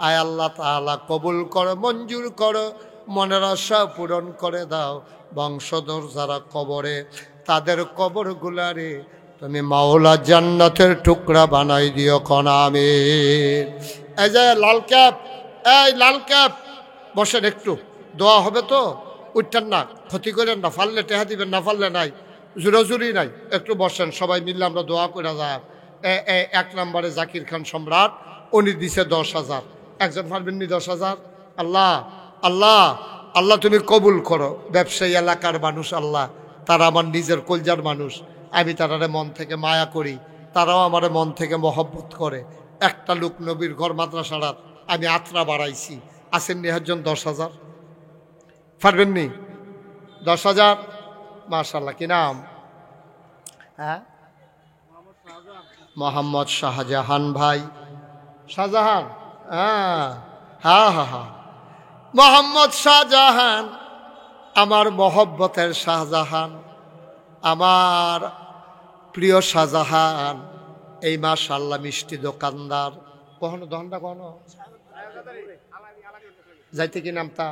আয় আল্লাহ তাআলা কবুল করো, মঞ্জুর করো, মনের আশা পূরণ করে দাও। বংশধর যারা কবরে, তাদের কবরগুলারে তুমি মাওলা জান্নাতের টুকরা বানাই দিও কোন আমিন। এই যে লাল ক্যাপ, এই লাল ক্যাপ বসেন, একটু দোয়া হবে তো, উঠতেন না, ক্ষতি করেন না, ফাললে টেহা দিবেন, না ফাললে নাই, জুরাজুরি নাই, একটু বসেন, সবাই মিললে আমরা দোয়া করে যায়। 1 নম্বরে জাকির খান সম্রাট, উনি দিছে 10,000, একজন পারবেন নি 10,000? আল্লাহ আল্লাহ আল্লাহ তুমি কবুল করো। ব্যবসায়ী এলাকার মানুষ আল্লাহ, তারা আমার নিজের কলজার মানুষ, আমি তারারে মন থেকে মায়া করি, তারাও আমার মন থেকে মহব্বত করে। একটা লোক নবীর ঘর মাদ্রাসার আমি আত্রা বাড়াইছি, আসেন নি একজন 10,000? পারবেন নি 10,000? মাশাআল্লাহ। কি নাম? হ্যাঁ, মোহাম্মদ শাহজাহান ভাই। শাহজাহান? হ্যাঁ হ্যাঁ হ্যাঁ হ্যাঁ, মোহাম্মদ শাহজাহান, আমার মহব্বতের শাহজাহান, আমার প্রিয় শাহজাহান। এই মাশাআল্লাহ মিষ্টি দোকানদার, কখনো দহনটা কখনো যাইতে কি নামতা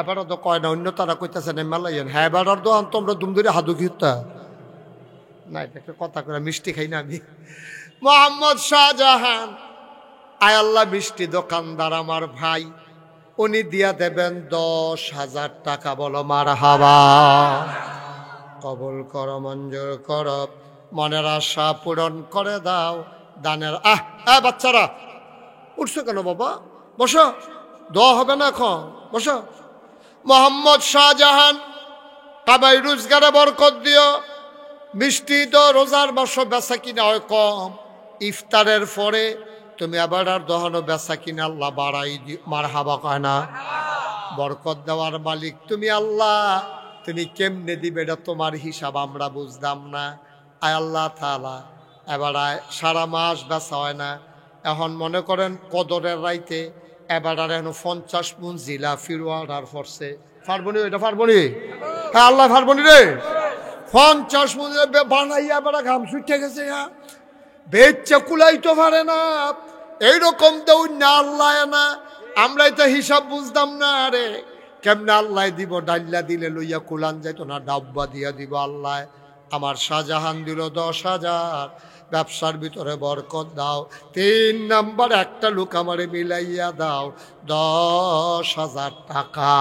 এবারও তো কয় না, অন্য তারা কইতেছে না মালাইয়েন, হ্যাঁ এবার দোকান তোমরা দুম ধরে হাদু খিতা না, এটা একটা কথা করে মিষ্টি খাই না আমি। মোহাম্মদ শাহজাহান, আয় আল্লাহ মিষ্টি দোকানদার আমার ভাই, উনি দিয়া দেবেন 10,000 টাকা। বলো মারহাবা। কবুল করো, মঞ্জুর করো, মনের আশা পূরণ করে দাও। দানের বাচ্চারা উঠছো কেন বাবা? বসো, দোয়া হবে না এখন, বসো। মোহাম্মদ শাহজাহান, কামাই রোজগারে বরকত দিও। মিষ্টি তো রোজার মাস বেচা কিনা হয় কম, ইফতারের পরে তুমি আবার আর দহনো বেচা কিনা আল্লাহ বাড়াই দিও। মারহাবা কয় না? বরকত দেওয়ার মালিক তুমি আল্লাহ, তুমি কেমনে দিবে এটা তোমার হিসাব আমরা বুঝতাম না। আয় আল্লাহ তাআলা, এবার সারা মাস বেচা হয় না, এখন মনে করেন কদরের রাইতে এবার আর এখন 50 মণ জিলা ফিরো অর্ডার করছে। পারবনি এটা পারবনি? হ্যাঁ আল্লাহ পারবনি রে। 50 মণ বানাইয়া এবার ঘাম ছুটে গেছে, বেচে কুলাইতে পারে না, এইরকম দেউ না আল্লাহ না। আমরা এটা হিসাব বুঝতাম না রে। কেমনে আল্লাহ দিব? ডাল্লা দিলে লইয়া কুলান যাইতো না, ডাব্বা দিয়া দিব আল্লাহ। আমার শাহজাহান দিল 10,000, ব্যবসার ভিতরে বরকত দাও। 3 নাম্বার একটা লোক আমারে মিলাইয়া দাও 10,000 টাকা।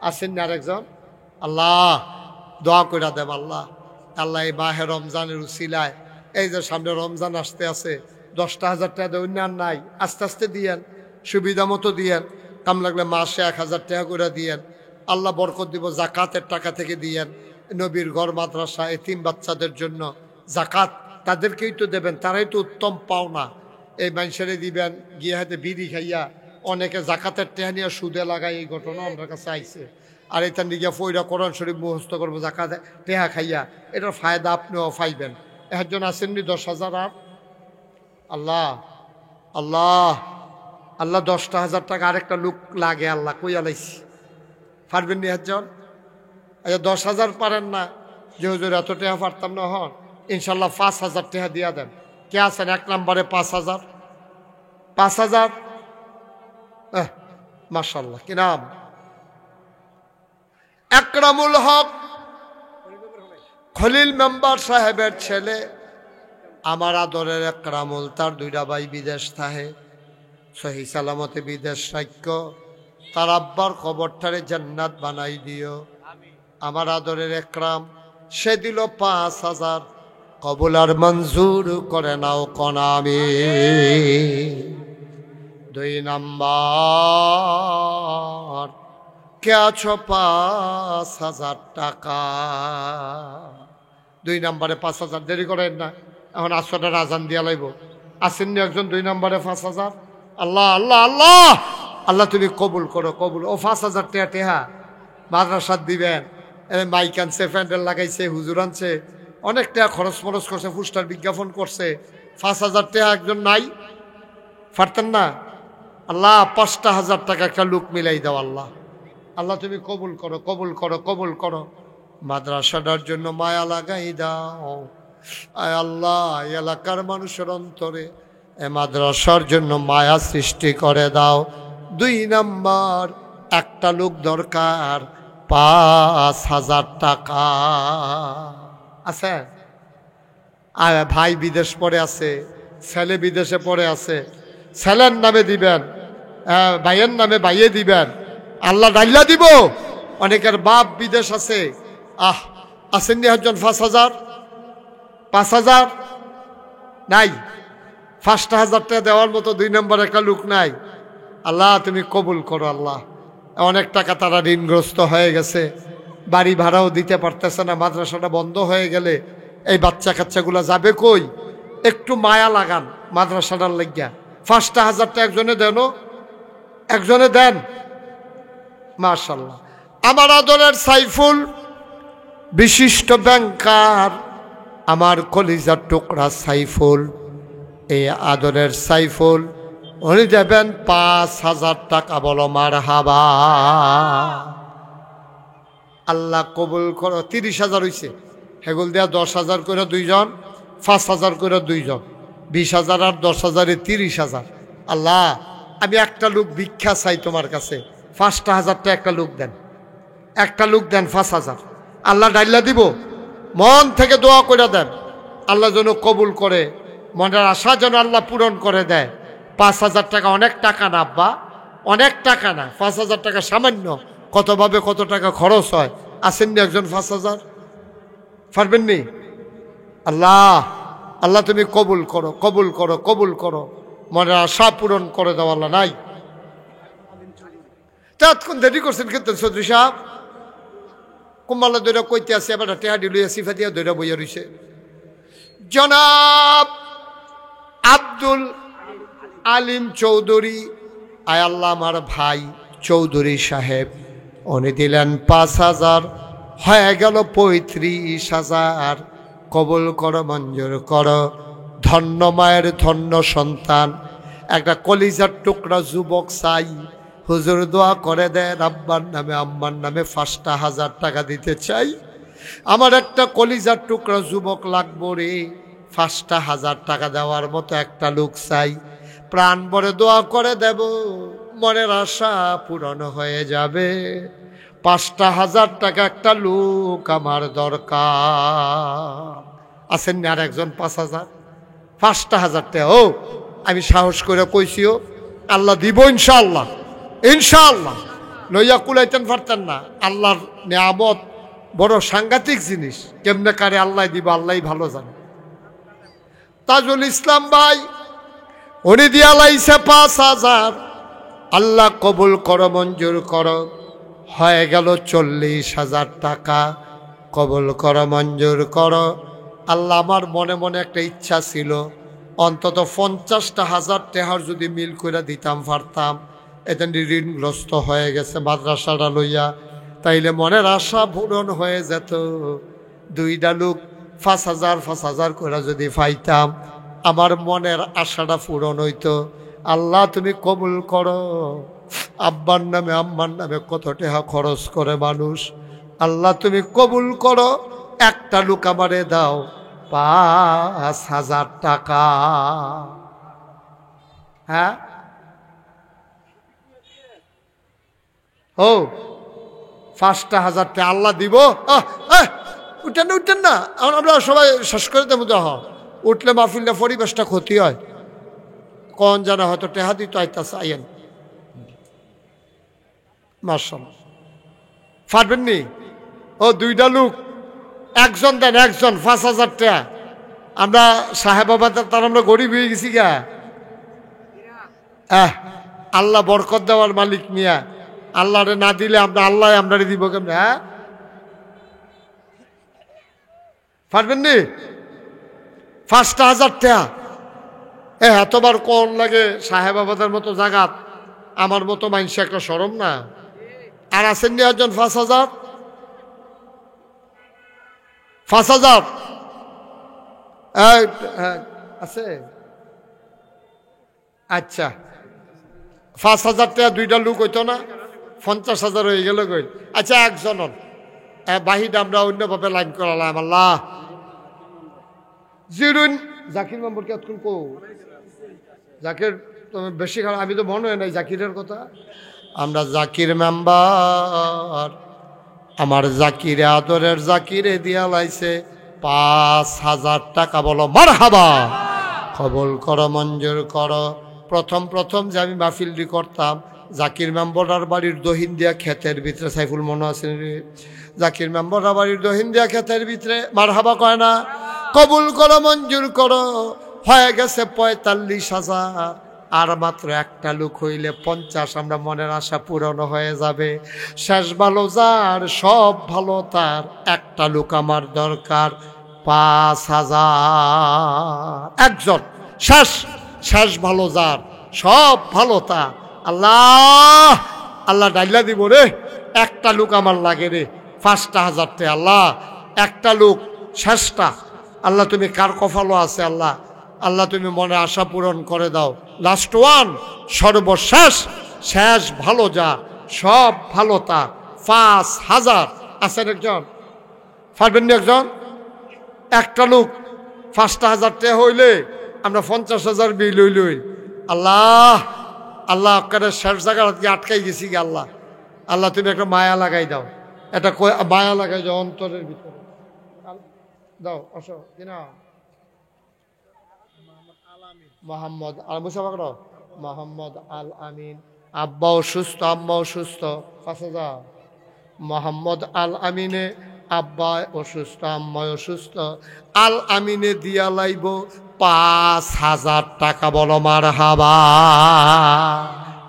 আসেন না আরেকজন? আল্লাহ দোয়া কইরা দেব আল্লাহ। আল্লাহ এই মাহে রমজানের উসিলায়, এই যে সামনে রমজান আসতে আছে, 10,000 টাকা দেবেন আর নাই, আস্তে আস্তে দিয়েন, সুবিধা মতো দিয়েন। কাম লাগলে মাসে 1,000 টাকা করে দিয়েন, আল্লাহ বরকত দিব। জাকাতের টাকা থেকে দিয়েন, নবীর ঘর মাদ্রাসা এতিম বাচ্চাদের জন্য জাকাত তাদেরকেই তো দেবেন, তারাই তো উত্তম পাওনা। এই মানুষেরে দিবেন, গিয়ে হাতে বিড়ি খাইয়া অনেকে জাকাতের টাকা নিয়ে সুদে লাগায়, এই ঘটনা আমার কাছে আইছে। আর এটা নিয়ে ফইরা কোরআন শরীফ মুখস্থ করবো জাকাত টেহা খাইয়া, এটার ফায়দা আপনিও পাইবেন। একজন আসেননি 10,000 আর আল্লাহ আল্লাহ আল্লাহ 10,000 টাকা আরেকটা লোক লাগে আল্লাহ কই আলাইছি, পারবেন নি একজন? আচ্ছা 10,000 পারেন না, যে হুজুর এত টাকা পারতাম না, হন ইনশাল্লাহ 5,000 টাকা দিয়া দেন। কে আছেন 1 নম্বরে? 5,000 5,000 মাশাআল্লাহ। কি নাম? আকরামুল হক খলিল মেম্বার সাহেবের ছেলে, আমার আদরের একরামুল। তার 2টা ভাই বিদেশ থাকে, সহি সালামতে বিদেশ রাখ্য। তার আব্বার কবরটারে জান্নাত বানাই দিও। আমার আদরের একরাম, সে দিল 5,000, কবুল আর মঞ্জুর করে নাও কনামি। 2 নাম্বার, কে আছো? 5,000 টাকা। 2 নম্বরে 5,000, দেরি করেন না, এখন আসরটার আজান দিয়া লাইব। আসেননি একজন 2 নম্বরে 5,000? আল্লাহ আল্লাহ আল্লাহ আল্লাহ তুমি কবুল করো, কবুল। ও 5,000 টাকা টেহা মাদ্রাসাত দিবেন, মাইক আনছে, প্যান্ডেল লাগাইছে, হুজুর আনছে, অনেক টাকা খরচ মরচ করছে, পোস্টার বিজ্ঞাপন করছে। 5,000 টাকা একজন নাই? পারতেন না? আল্লাহ 5,000 টাকা একটা লোক মিলাই দাও আল্লাহ। আল্লাহ তুমি কবুল করো, কবুল করো, কবুল করো। মাদ্রাসাটার জন্য মায়া লাগাই দাও আয় আল্লাহ। এলাকার মানুষের অন্তরে এ মাদ্রাসার জন্য মায়া সৃষ্টি করে দাও। 2 নাম্বার, একটা লোক দরকার, 5,000 টাকা আছে। আর ভাই বিদেশ পড়ে আছে, ছেলে বিদেশে পড়ে আছে, ছেলের নামে দিবেন, ভাইয়ের নামে ভাইয়ে দিবেন, আল্লাহ ডাইলা দিব। অনেকের বাপ বিদেশ আছে, আসেননি একজন 5,000? 5,000 নাই, 5,000 টাকা দেওয়ার মতো 2 নম্বর একটা লোক নাই। আল্লাহ তুমি কবুল করো আল্লাহ। অনেক টাকা তারা ঋণগ্রস্ত হয়ে গেছে, বাড়ি ভাড়াও দিতে পারতেছে না। মাদ্রাসাটা বন্ধ হয়ে গেলে এই বাচ্চা কাচ্চাগুলো যাবে কই? একটু মায়া লাগান মাদ্রাসাটার লাগিয়া। 5,000 টাকা একজনে দেন, একজনে দেন, মাশাআল্লাহ। আমার আদরের সাইফুল, বিশিষ্ট ব্যাংকার, আমার কলিজার টুকরা সাইফুল, এই আদরের সাইফুল, উনি দেবেন 5,000 টাকা। বলো মারহাবা। আল্লাহ কবুল করো। 30,000 হয়েছে, হেগুল দেয়া 10,000 করে 2 জন, 5,000 করে 2 জন, 20,000 আর 10,000 30,000। আল্লাহ আমি একটা লোক ভিক্ষা চাই তোমার কাছে, 5,000 টাকা একটা লোক দেন, একটা লোক দেন 5,000। আল্লাহ ডাইলা দিব। মন থেকে দোয়া করে দেন, আল্লাহ যেন কবুল করে, মনের আশা যেন আল্লাহ পূরণ করে দেয়। 5,000 টাকা অনেক টাকা না আব্বা, অনেক টাকা না। 5,000 টাকা সামান্য, কতভাবে কত টাকা খরচ হয়। আসেননি একজন 5,000? পারবেন নি? আল্লাহ আল্লাহ তুমি কবুল করো, কবুল করো, কবুল করো, মনের আশা পূরণ করে দাও আল্লাহ। নাই ততক্ষণ দেরি করছেন কিন্তু চৌধুরী সাহেব, কুম্বালা দৈরা কইতে আছে, এবার টেহাডি লইয়া সিফা দিয়া দৈরা বইয়া রইছে। জনাব আব্দুল আলিম চৌধুরী, আয় আল্লাহ আমার ভাই চৌধুরী সাহেব, উনি দিলেন 5,000, হয়ে গেল 35,000। কবুল করো, মঞ্জুর করো। ধন্য মায়ের ধন্য সন্তান, একটা কলিজার টুকরা যুবক চাই, হুজুর দোয়া করে দেন আব্বার নামে আম্মার নামে 5,000 টাকা দিতে চাই। আমার একটা কলিজার টুকরা যুবক লাগবো রে, 5,000 টাকা দেওয়ার মতো একটা লোক চাই। প্রাণ ভরে দোয়া করে দেব, মনের আশা পূরণ হয়ে যাবে। 5,000 টাকা একটা লোক আমার দরকার। আছেন না আর একজন 5,000? 5,000 টাকা ও আমি সাহস করে কইছিও, আল্লাহ দিব ইনশাআল্লাহ, ইনশাআল্লাহ। লইয়া কুলাইতেন পারতেন না। আল্লাহর নিয়ামত বড় সাংঘাতিক জিনিস, কেমনে কারে আল্লাহ দিব আল্লাহ ভালো জানে। তাজুল ইসলাম ভাই উনি দিয়া লাইছে 5,000। আল্লাহ কবুল করো, মঞ্জুর করো। হয়ে গেল 40,000 টাকা। কবুল করো, মঞ্জুর করো। আল্লাহ, আমার মনে মনে একটা ইচ্ছা ছিল, অন্তত 50,000 টাকার যদি মিল করে দিতাম পারতাম। এটা ঋণগ্রস্ত হয়ে গেছে মাদ্রাসাটা লইয়া, তাইলে মনের আশা পূরণ হয়ে যেত। 2টা লোক 5,000 করে যদি পাইতাম, আমার মনের আশাটা পূরণ হইতো। আল্লাহ তুমি কবুল করো। আব্বার নামে আম্মার নামে কত টাকা খরচ করে মানুষ, আল্লাহ তুমি কবুল করো। একটা লোক আমারে দাও 5,000 টাকা। হ্যাঁ ও 5,000 টাকা আল্লাহ দিব। উঠেন না, উঠেন না, আমরা সবাই শেষ করে দেবো। উঠলে মাহফিলটা পরিবেশটা ক্ষতি হয়। কোন জানা হয়তো টেহা দিত আইতাছে, আইয়েন মাশাআল্লাহ। পারবেন নি? ও 2টা লোক, একজন দেন, একজন 5,000 টাকা। আমরা সাহেবাবাদের তার আমরা গরিব হয়ে গেছি গা। আল্লাহ বরকত দেওয়ার মালিক মিয়া, আল্লাহরে না দিলে আমরা আল্লাহ আমরারে দিব কেমনে? হ্যাঁ পারবেন নি? 5,000 টাকা এতবার কোন লাগে সাহেবাবাদের মতো জাগাত, আমার মতো মানুষ একটা শরম না? আর আছেন নি একজন 5,000? 5,000 আছে? আচ্ছা, 5,000 টাকা 2টা লোক হইতো না? 50,000 হয়ে গেল কই? আচ্ছা, একজন বাহিদ আমরা অন্যভাবে লাইন করালাম। আল্লাহ জিরুন জাকির মেম্বর কে কো জাকির তুমি বেশি খারাপ, আমি তো মনে হয় নাই জাকিরের কথা। আমরা জাকির মেম্বার, আমার জাকিরে আদরের জাকিরে দিয়া লাইছে 5,000 টাকা। বলো মারহাবা। কবুল করো, মঞ্জুর করো। প্রথম যে আমি মাহফিলটি করতাম, জাকির মেম্বরার বাড়ির দহিন্দিয়া ক্ষেতের ভিতরে, সাইফুল মনে আছে জাকির মেম্বরার বাড়ির দহিন্দিয়া ক্ষেতের ভিতরে। মারহাবা কয় না? কবুল করো, মঞ্জুর করো। হয়ে গেছে 45,000। আর মাত্র একটা লোক হইলে 50, আমরা মনের আশা পূরণ হয়ে যাবে। শেষ ভালো যার, সব ভালো তার, একটা লোক আমার দরকার 5,000। একজন শেষ ভালো যার, সব ভালো তার। আল্লাহ আল্লাহ ডাইলা দিব রে, একটা লোক আমার লাগে রে। 5,000 টাকা আল্লাহ, একটা লোক শেষটা। আল্লাহ তুমি কার কপালও আছে আল্লাহ, আল্লাহ তুমি মনে আশা পূরণ করে দাও। লাস্ট ওয়ান, সর্বশেষ, শেষ ভালো যা, সব ভালো তা, 5,000। আছেন একজন? পারবেন না একজন? একটা লোক 5,000 টাকা হইলে আমরা 50,000 বিল হইলই। আল্লাহ আল্লাহ আপনার শেষ জায়গা আটকাই গেছি গে। আল্লাহ আল্লাহ তুমি একটা মায়া লাগাই দাও, একটা মায়া লাগাই দাও অন্তরের ভিতরে দাও। আসো কিনা মোহাম্মদ আল মুসাফা করো, মোহাম্মদ আল আমিন। আব্বা অসুস্থ, আম্মা অসুস্থ। 5,000 মোহাম্মদ আল আমিনে, আব্বা অসুস্থ, আম্মা অসুস্থ। আল আমিনে দিয়া লাইব 5,000 টাকা। বলো মারহাবা।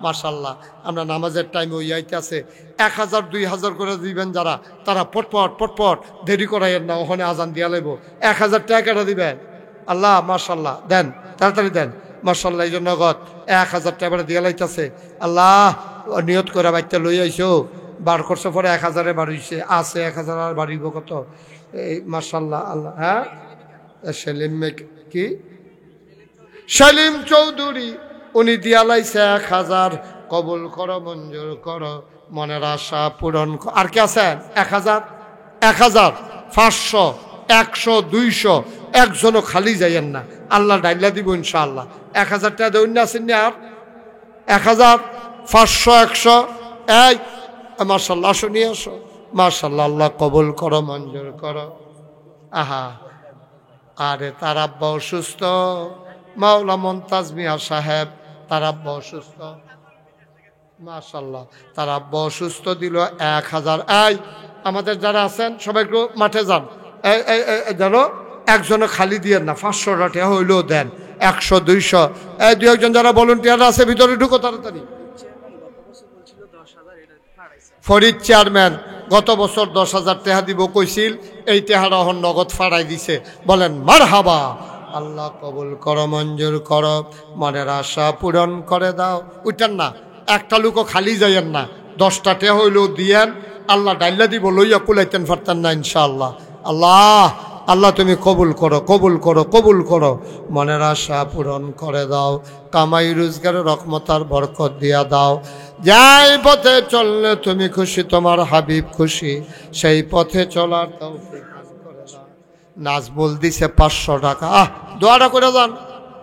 মাশাল্লাহ, আমরা নামাজের টাইমে ওই আইতে 1,000 2,000 করে দিবেন যারা, তারা পটপট দেরি করাইয়েন না, ওখানে আজান দিয়া লাইব। 1,000 টাকা দিবেন। আল্লাহ মাশাল্লাহ, দেন তাড়াতাড়ি দেন। মাশাল্লাহ, এই জন্য 1,000 টাকা দিয়া লাইতেছে। আল্লাহ নিয়ত করে বাইতে লই আইসো, বার করছে পরে 1000-এ বাড়িছে আছে 1000 আর বাড়িব কত এই মাশাআল্লাহ আল্লাহ হ্যাঁ সেলিম কি সেলিম চৌধুরী উনি দিয়ালাইছে 1000 কবুল করো মঞ্জুর করো মনের আশা পূরণ আর কি আছেন 1000 500 100 200 একজনও খালি যাইয়েন না আল্লাহ ডাইলা দিব ইনশাআল্লাহ 1000 টাকা দেউন না আছেন আর 1000 500 100 এই মাশাআল্লাহ শুনি আসো মাশাআল্লাহ আল্লাহ কবুল করো মঞ্জুর করো আহা আরে তার আব্বা অসুস্থ মাওলা মুনতাজ মিয়া সাহেব তার আব্বা অসুস্থ মাশাআল্লাহ তার আব্বা অসুস্থ দিল 1000 এই আমাদের যারা আছেন সবাই একটু মাঠে যান জানো একজনও খালি দিয়েন না 500 টাকা হইলেও দেন 100 200 এই দুই একজন যারা ভলান্টিয়ার আছে ভিতরে ঢুকো তাড়াতাড়ি ফরিদ চেয়ারম্যান গত বছর 10,000 টাকা দিব কইছিল এই টাকাটা এখন নগদ ফাড়াই দিছে বলেন মারহাবা আল্লাহ কবুল করো মঞ্জুর করো মনের আশা পূরণ করে দাও উঠেন না একটা লোকও খালি যাইয়েন না 10টা টাকা হইলেও দিয়েন আল্লাহ ডাইলা দিব লইয়া কুলাইতেন পারতেন না ইনশাআল্লাহ আল্লাহ আল্লাহ তুমি কবুল করো কবুল করো কবুল করো মনের আশা পূরণ করে দাও কামাই রোজগারের রহমত আর বরকত দিয়া দাও যাই পথে চললে তুমি খুশি তোমার হাবিব খুশি সেই পথে চলার তৌফিক করে দাও নাজবুল দিছে 500 টাকা দোয়াটা করে যান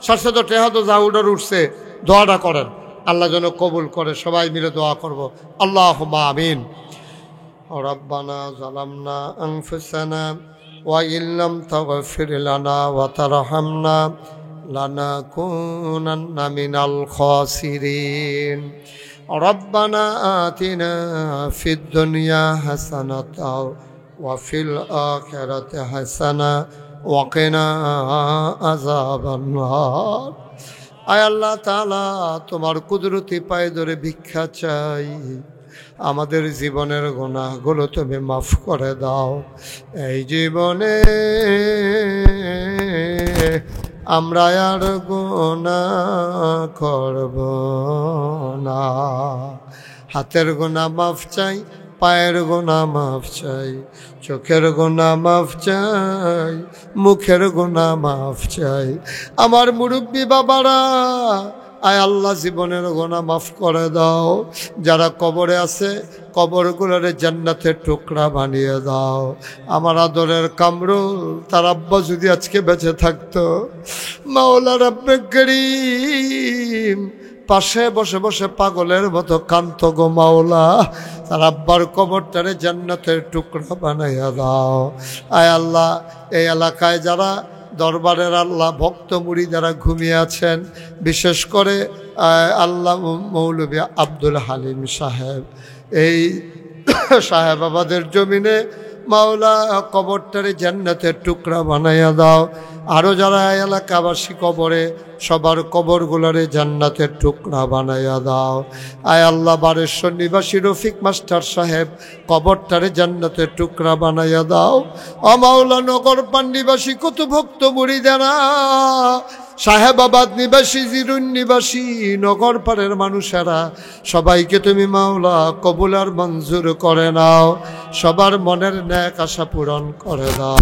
সাথে তো টেহা তো জাউডার উঠছে দোয়াটা করেন আল্লাহ যেন কবুল করে সবাই মিলে দোয়া করব আল্লাহুম্মা আমিন রব্বানা যালামনা আনফুসানা وإن لم تغفر لنا وترحمنا لنكونن من الخاسرين ربنا آتنا في الدنيا حسنة وفي الآخرة حسنة وقنا عذاب النار আয় আল্লাহ তাআলা তোমার কুদরতি পায়ে ধরে ভিক্ষা চাই আমাদের জীবনের গুনাহগুলো তুমি মাফ করে দাও এই জীবনে আমরা আর গুনাহ করব না হাতের গুনাহ মাফ চাই পায়ের গুনাহ মাফ চাই চোখের গুনাহ মাফ চাই মুখের গুনাহ মাফ চাই আমার মুরব্বী বাবারা আয় আল্লাহ জীবনের গুনাহ মাফ করে দাও যারা কবরে আছে কবরগুলোরে জান্নাতের টুকরা বানিয়ে দাও আমার আদরের কামরুল তার আব্বা যদি আজকে বেঁচে থাকতো মাওলা রব্বে করিম পাশে বসে বসে পাগলের মতো কান্ত গো মাওলা তার আব্বার কবরটারে জান্নাতের টুকরা বানাইয়া দাও আয় আল্লাহ এই এলাকায় যারা দরবারের আল্লাহ ভক্ত মুড়ি যারা ঘুমিয়ে আছেন বিশেষ করে আল্লাহ মৌলভী আব্দুল হালিম সাহেব এই সাহেবাবাদের জমিনে মাওলা কবরটারে জান্নাতের টুকরা বানাইয়া দাও আরও যারা এলাকাবাসী কবরে সবার কবরগুলোরে জান্নাতের টুকরা বানাইয়া দাও আয় আল্লাহ বারেশ্বর নিবাসী রফিক মাস্টার সাহেব কবরটারে জান্নাতের টুকরা বানাইয়া দাও মাওলা নগরপান নিবাসী কত ভক্ত মুরিদেরা সাহেবাবাদ নিবাসী জিরুন নিবাসী নগরপাড়ের মানুষেরা সবাইকে তুমি মাওলা কবুল আর মঞ্জুর করে নাও সবার মনের ন্যাক আশা পূরণ করে দাও